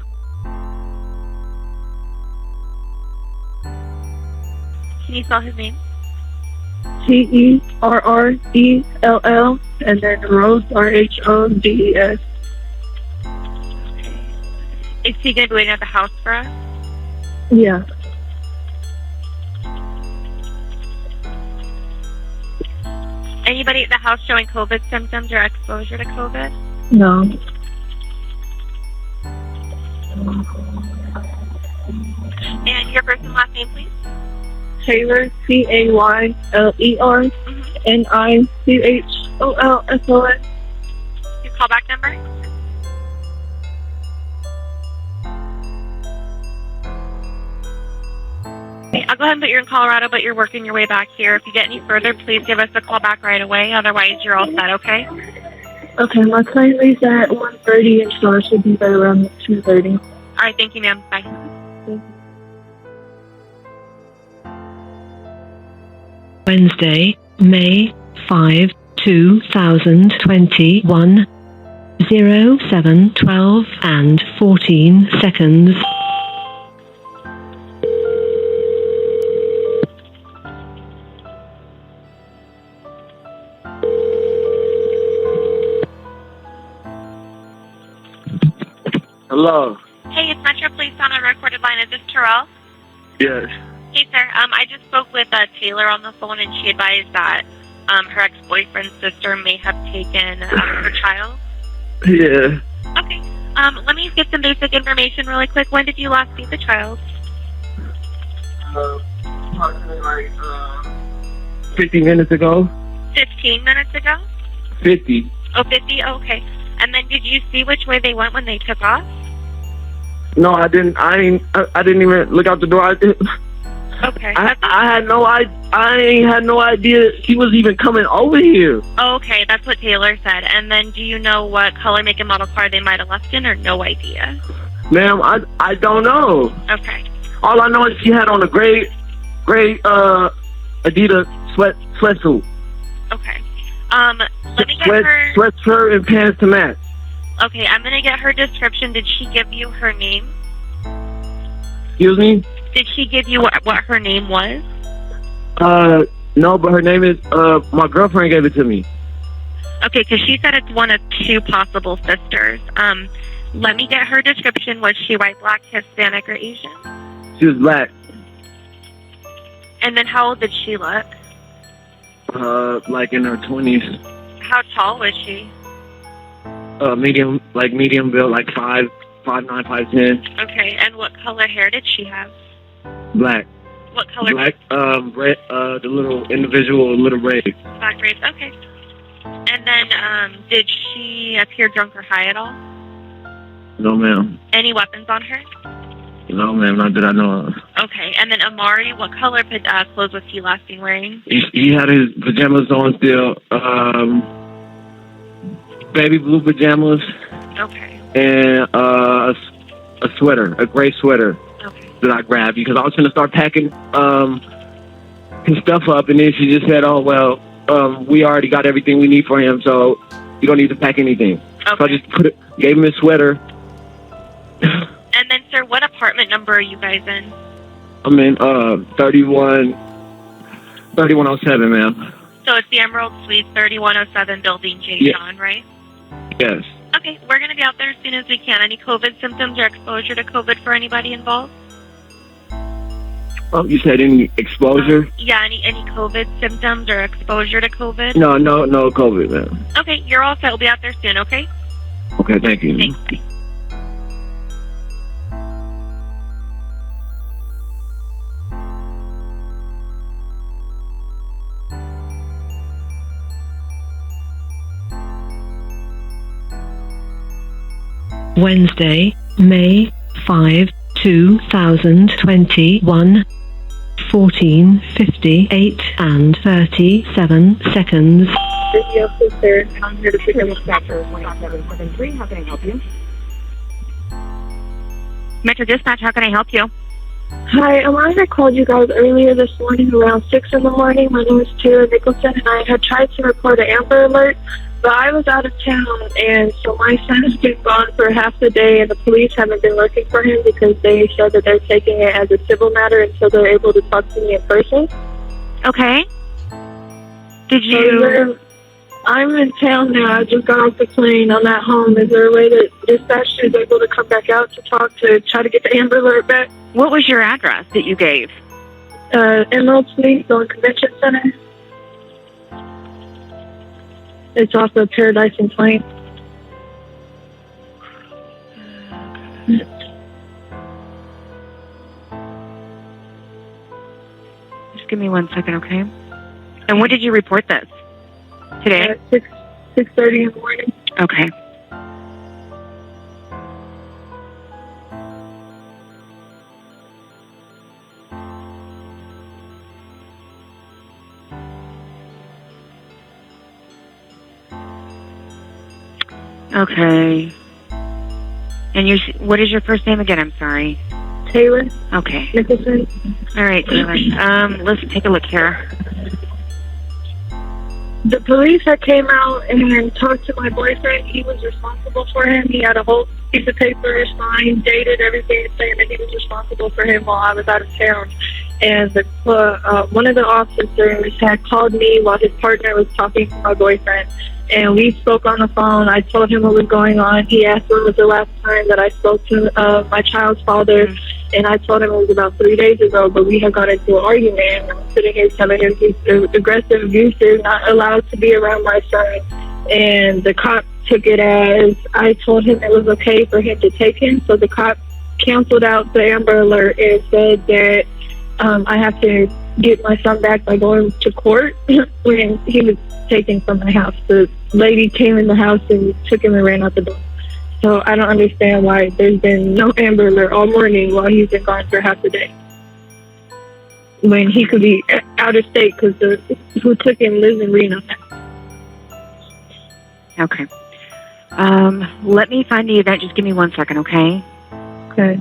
Can you spell his name? Terrell, and then Rhodes, Rhodes. Is he going to be waiting at the house for us? Yeah. Anybody at the house showing COVID symptoms or exposure to COVID? No. And your first and last name, please? Taylor, Tayler, Nichholson. Your callback number? Okay, I'll go ahead and put you in Colorado, but you're working your way back here. If you get any further, please give us a call back right away. Otherwise, you're all set, okay? Okay, my plane leaves at 1:30, and so I should be there around 2:30. All right, thank you, ma'am. Bye. Wednesday, May 5, 2021, 07:12 and 14 seconds. Hello. Hey, it's Metro Police on a recorded line. Is this Terrell? Yes. Hey, sir. I just spoke with Taylor on the phone, and she advised that her ex-boyfriend's sister may have taken her child. Yeah. Okay. Let me get some basic information really quick. When did you last see the child? Approximately like 50 minutes ago. 15 minutes ago? 50. Oh, 50? Okay. And then did you see which way they went when they took off? No, I didn't. I didn't even look out the door. Okay. I had no idea she was even coming over here. Okay, that's what Taylor said. And then do you know what color, make, and model car they might have left in, or no idea? Ma'am, I don't know. Okay. All I know is she had on a gray Adidas sweatsuit. Okay. Let me get her... Sweatshirt and pants to match. Okay, I'm going to get her description. Did she give you her name? Excuse me? Did she give you what her name was? No, but her name is, my girlfriend gave it to me. Okay, because she said it's one of two possible sisters. Let me get her description. Was she white, black, Hispanic, or Asian? She was black. And then how old did she look? Like in her 20s. How tall was she? Medium build, like 5'9", 5'10". Okay, and what color hair did she have? Black. What color? Black, red, the little individual little braids. Black braids, okay. And then, did she appear drunk or high at all? No, ma'am. Any weapons on her? No, ma'am, not that I know of. Okay, and then Amari, what color clothes was he last seen wearing? He had his pajamas on still, baby blue pajamas. Okay. And a sweater, a gray sweater. Okay. That I grabbed because I was going to start packing his stuff up, and then she just said, "Oh well, we already got everything we need for him, so you don't need to pack anything." Okay. So I just gave him his sweater. And then, sir, what apartment number are you guys in? I'm in 3107, ma'am. So it's the Emerald Suite, 3107, Building J. Yeah. John, right? Yes. Okay, we're going to be out there as soon as we can. Any COVID symptoms or exposure to COVID for anybody involved? Oh, you said any exposure? Yeah, any COVID symptoms or exposure to COVID? No COVID, ma'am. Okay, you're all set. We'll be out there soon, okay? Okay, thank you. Thanks. Bye. Wednesday, May 5, 2021, 14:58 and 37 seconds. Video sister, I'm here to pick up Dispatcher 1773. How can I help you? Metro Dispatch, how can I help you? Hi, Amari, I called you guys earlier this morning around 6 in the morning. My name is Taylor Nicholson, and I had tried to report an Amber Alert, but I was out of town, and so my son has been gone for half the day, and the police haven't been looking for him because they said that they're taking it as a civil matter until they're able to talk to me in person. Okay. Did you? I'm in town now. I just got off the plane. I'm at home. Is there a way that dispatch is able to come back out to talk to try to get the Amber Alert back? What was your address that you gave? Emerald Suites on Convention Center. It's off of Paradise and Plain. Just give me 1 second, okay? And when did you report this? Today? At 6:30 in the morning. Okay. Okay. And what is your first name again? I'm sorry. Taylor. Okay. Nicholson. All right, Taylor. Let's take a look here. The police had came out and talked to my boyfriend. He was responsible for him. He had a whole piece of paper signed, dated, everything, saying that he was responsible for him while I was out of town. And one of the officers had called me while his partner was talking to my boyfriend. And we spoke on the phone. I told him what was going on. He asked when was the last time that I spoke to my child's father. And I told him it was about 3 days ago, but we had got into an argument. And I'm sitting here telling him he's aggressive, abusive, not allowed to be around my son. And the cop took it as I told him it was okay for him to take him. So the cop canceled out the Amber Alert and said that I have to get my son back by going to court when he was taken from my house. The lady came in the house and took him and ran out the door. So I don't understand why there's been no Amber Alert all morning while he's been gone for half the day. When he could be out of state because who took him lives in Reno. Okay. Let me find the event. Just give me 1 second, okay? Okay.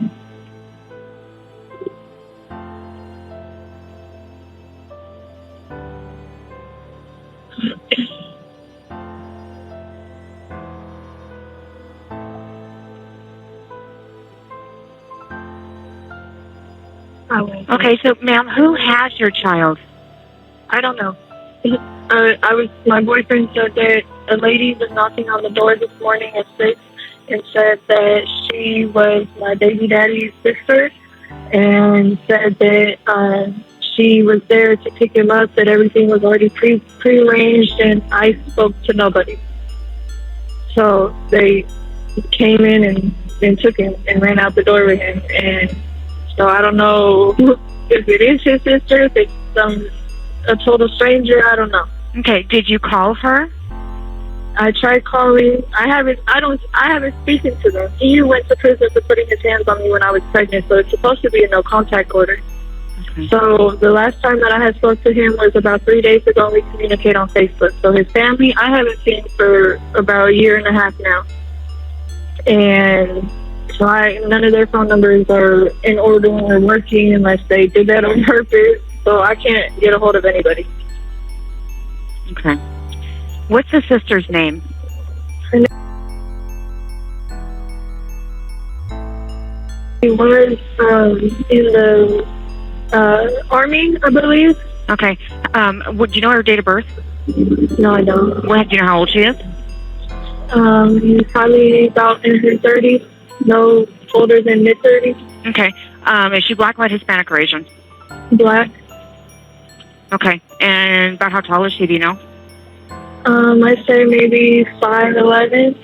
Okay, so ma'am, who has your child? I don't know. My boyfriend said that a lady was knocking on the door this morning at 6 and said that she was my baby daddy's sister and said that she was there to pick him up, that everything was already pre-arranged, and I spoke to nobody. So they came in and took him and ran out the door with him. And so I don't know if it is his sister, if it's a total stranger. I don't know. Okay, did you call her? I tried calling. I haven't spoken to them. He went to prison for putting his hands on me when I was pregnant, so it's supposed to be a no contact order. Okay. So the last time that I had spoke to him was about 3 days ago. We communicate on Facebook. So his family, I haven't seen for about a year and a half now. And so none of their phone numbers are in order or working unless they did that on purpose. So I can't get a hold of anybody. Okay. What's the sister's name? He was in the Army, I believe. Okay. Do you know her date of birth? No, I don't. Do you know how old she is? He's probably about in her 30s. No older than mid-30s. Okay. Is she black, white, Hispanic, or Asian? Black. Okay. And about how tall is she, do you know? I'd say maybe 5'11".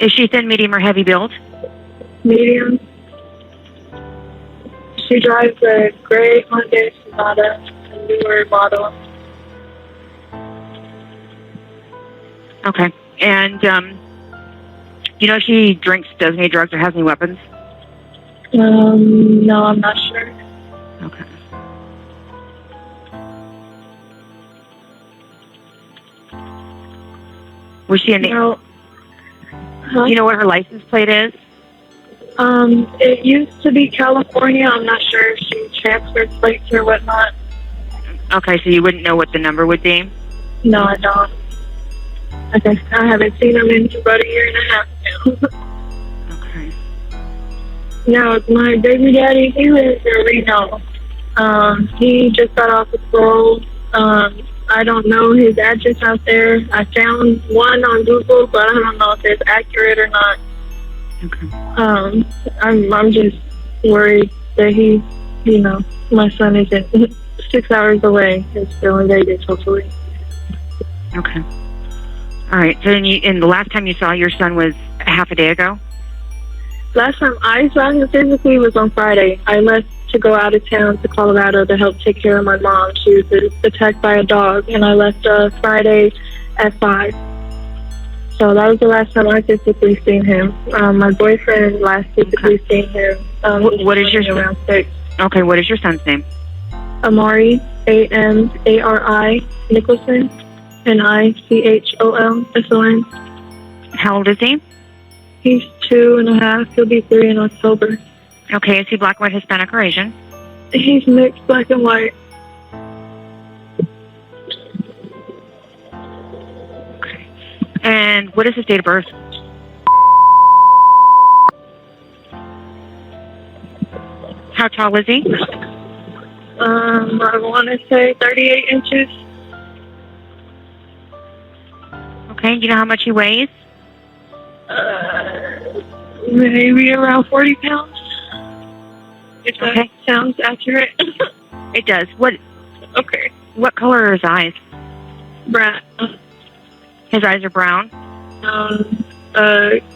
Is she thin, medium, or heavy build? Medium. She drives a gray Hyundai Sonata, a newer model. Okay. And, you know if she drinks, does any drugs, or has any weapons? No, I'm not sure. Okay. Was she in the... No. Huh? You know what her license plate is? It used to be California. I'm not sure if she transferred plates or whatnot. Okay, so you wouldn't know what the number would be? No, I don't. Okay, I haven't seen him in about a year and a half now. Okay. Now, my baby daddy, he lives in Reno. He just got off of parole. I I don't know his address out there. I found one on Google, but I don't know if it's accurate or not. Okay. I'm just worried that he, my son isn't 6 hours away. It's still in Vegas, hopefully. Okay. All right. So and the last time you saw your son was half a day ago? Last time I saw him physically was on Friday. I left to go out of town to Colorado to help take care of my mom. She was attacked by a dog, and I left Friday at 5. So that was the last time I physically seen him. My boyfriend last physically seen him. What is your around 6? Okay. What is your son's name? Amari, Amari, Nicholson, Nichol. How old is he? He's 2.5. He'll be 3 in October. Okay. Is he black, white, Hispanic, or Asian? He's mixed black and white. Okay. And what is his date of birth? How tall is he? I want to say 38 inches. Okay. Do you know how much he weighs? Maybe around 40 pounds. If that sounds accurate. It does. What? Okay. What color are his eyes? Brown. His eyes are brown?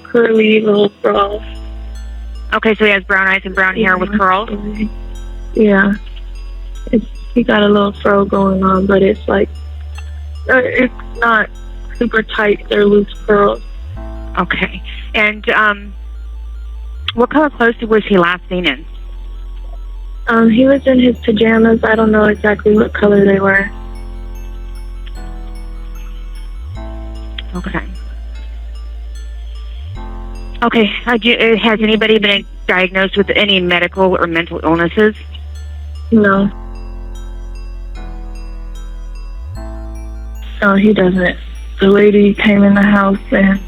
Curly little curls. Okay, so he has brown eyes and brown hair with curls? Yeah. He got a little fro going on, but it's like, it's not super tight. They're loose curls. Okay. And what color clothes was he last seen in? He was in his pajamas. I don't know exactly what color they were. Okay. Okay. Has anybody been diagnosed with any medical or mental illnesses? No. No, he doesn't. The lady came in the house and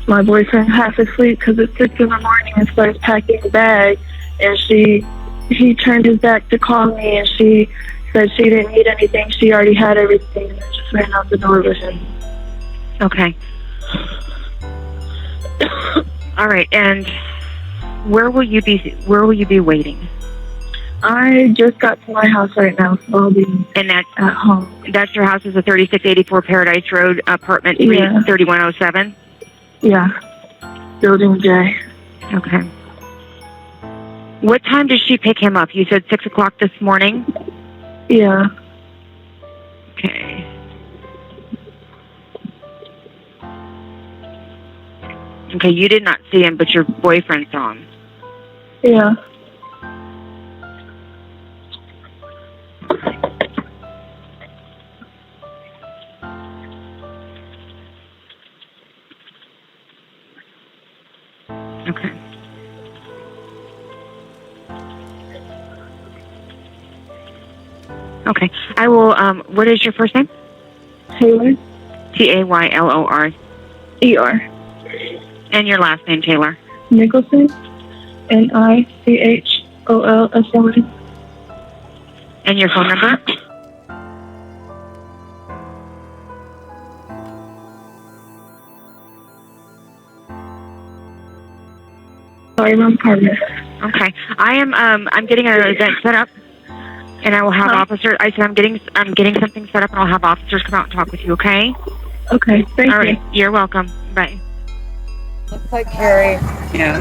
my boyfriend half asleep because it's 6 in the morning and starts packing a bag, and he turned his back to call me, and she said she didn't need anything. She already had everything, and just ran out the door with him. Okay. All right. And where will you be waiting? I just got to my house right now, so I'll be at home. That's your house is a 3684 Paradise Road, apartment 3107? Yeah. Building J. Okay. What time did she pick him up? You said 6 o'clock this morning? Yeah. Okay. Okay, you did not see him, but your boyfriend saw him. Yeah. Okay. Okay. I will, what is your first name? Taylor. Taylor. ER. And your last name, Taylor? Nicholson. Nichols. And your phone number? Sorry, I'm Carmen. Okay. I'm getting an event set up, and I will have officers. I said I'm getting something set up, and I'll have officers come out and talk with you. Okay? Okay. Thank you. All right. You're welcome. Bye. Looks like Carrie. Yeah.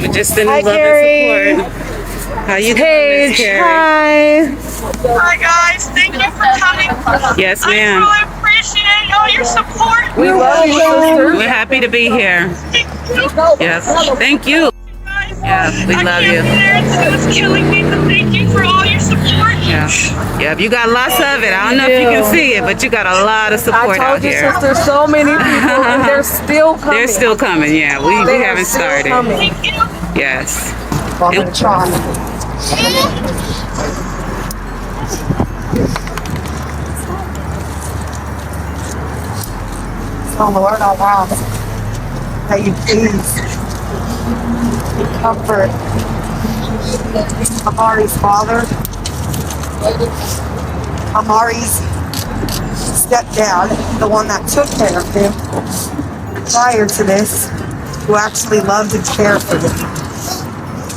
We're just in love and support. How you doing, Miss Carrie? Hi. Hi guys, thank you for coming. Yes, ma'am. I really appreciate all your support. We love you, sister. We're happy to be here. Yes. Thank you. Yeah, we love you. It's killing me, but thank you for all your support. Yeah. Yeah, you got lots of it. I don't know if you can see it, but you got a lot of support out here. I told you, sister, so many people, and they're still coming. They're still coming, yeah. We haven't started. Thank you. Yes. I'm going to try. So Lord, I ask that you please comfort Amari's father, Amari's stepdad, the one that took care of him prior to this, who actually loved and cared for him.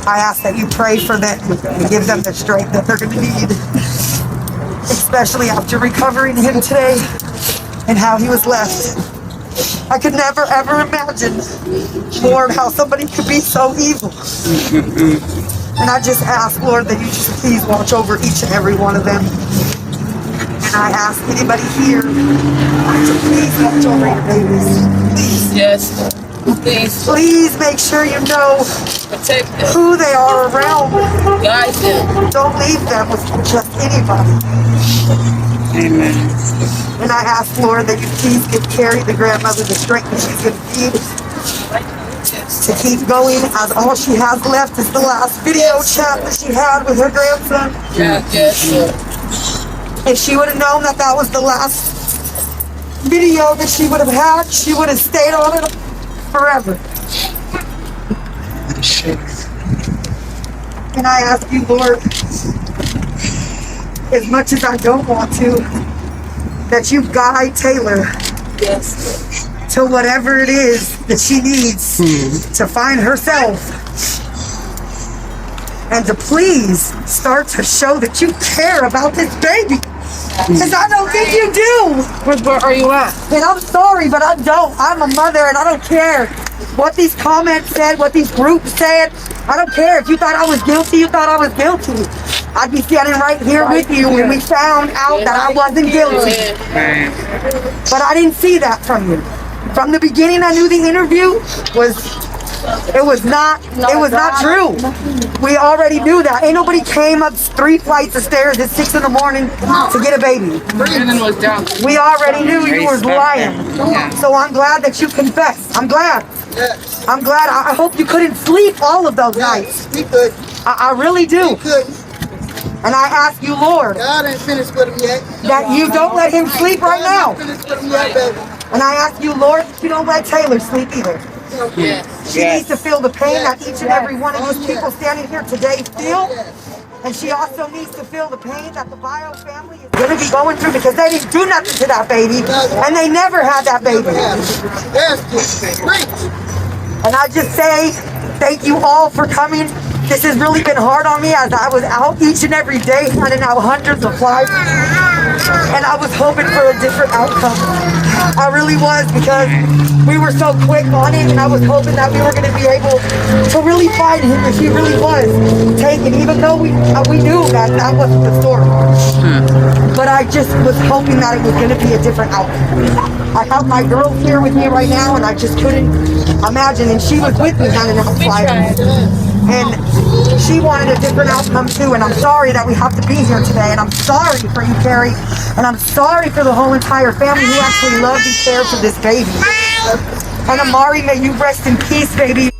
I ask that you pray for them and give them the strength that they're going to need, especially after recovering him today and how he was left. I could never ever imagine, Lord, how somebody could be so evil. And I just ask, Lord, that you just please watch over each and every one of them. And I ask anybody here to please watch over your babies. Please. Yes. Please. Please make sure you know who they are around. Guide them. Don't leave them with just anybody. Amen. And I ask, Lord, that you please give Carrie, the grandmother, the strength that she's going to need to keep going, as all she has left is the last video chat that she had with her grandson. Yes. If she would have known that that was the last video that she would have had, she would have stayed on it forever. And I ask you, Lord, as much as I don't want to, that you guide Taylor to whatever it is that she needs to find herself, and to please start to show that you care about this baby. Because I don't think you do. Where are you at? And I'm sorry, but I don't. I'm a mother and I don't care what these comments said, what these groups said. I don't care. If you thought I was guilty, you thought I was guilty. I'd be standing right here with you when we found out that I wasn't guilty. But I didn't see that from you. From the beginning, I knew the interview was not true. We already knew that. Ain't nobody came up 3 flights of stairs at 6 in the morning to get a baby. We already knew you were lying. So I'm glad that you confessed. I'm glad. I hope you couldn't sleep all of those nights. I really do. And I ask you, Lord, that you don't let him sleep right now. And I ask you, Lord, that you don't let Taylor sleep either. She needs to feel the pain that each and every one of these people standing here today feel. And she also needs to feel the pain that the Bio family is going to be going through, because they didn't do nothing to that baby. And they never had that baby. And I just say thank you all for coming. This has really been hard on me, as I was out each and every day handing out hundreds of flyers. And I was hoping for a different outcome. I really was, because we were so quick on it, and I was hoping that we were going to be able to really find him if he really was taken, even though we knew that that wasn't the story. But I just was hoping that it was going to be a different outcome. I have my girls here with me right now, and I just couldn't imagine, and she was with me handing out flyers. And she wanted a different outcome too, and I'm sorry that we have to be here today, and I'm sorry for you, Carrie, and I'm sorry for the whole entire family who actually loved and cared for this baby. And Amari, may you rest in peace, baby.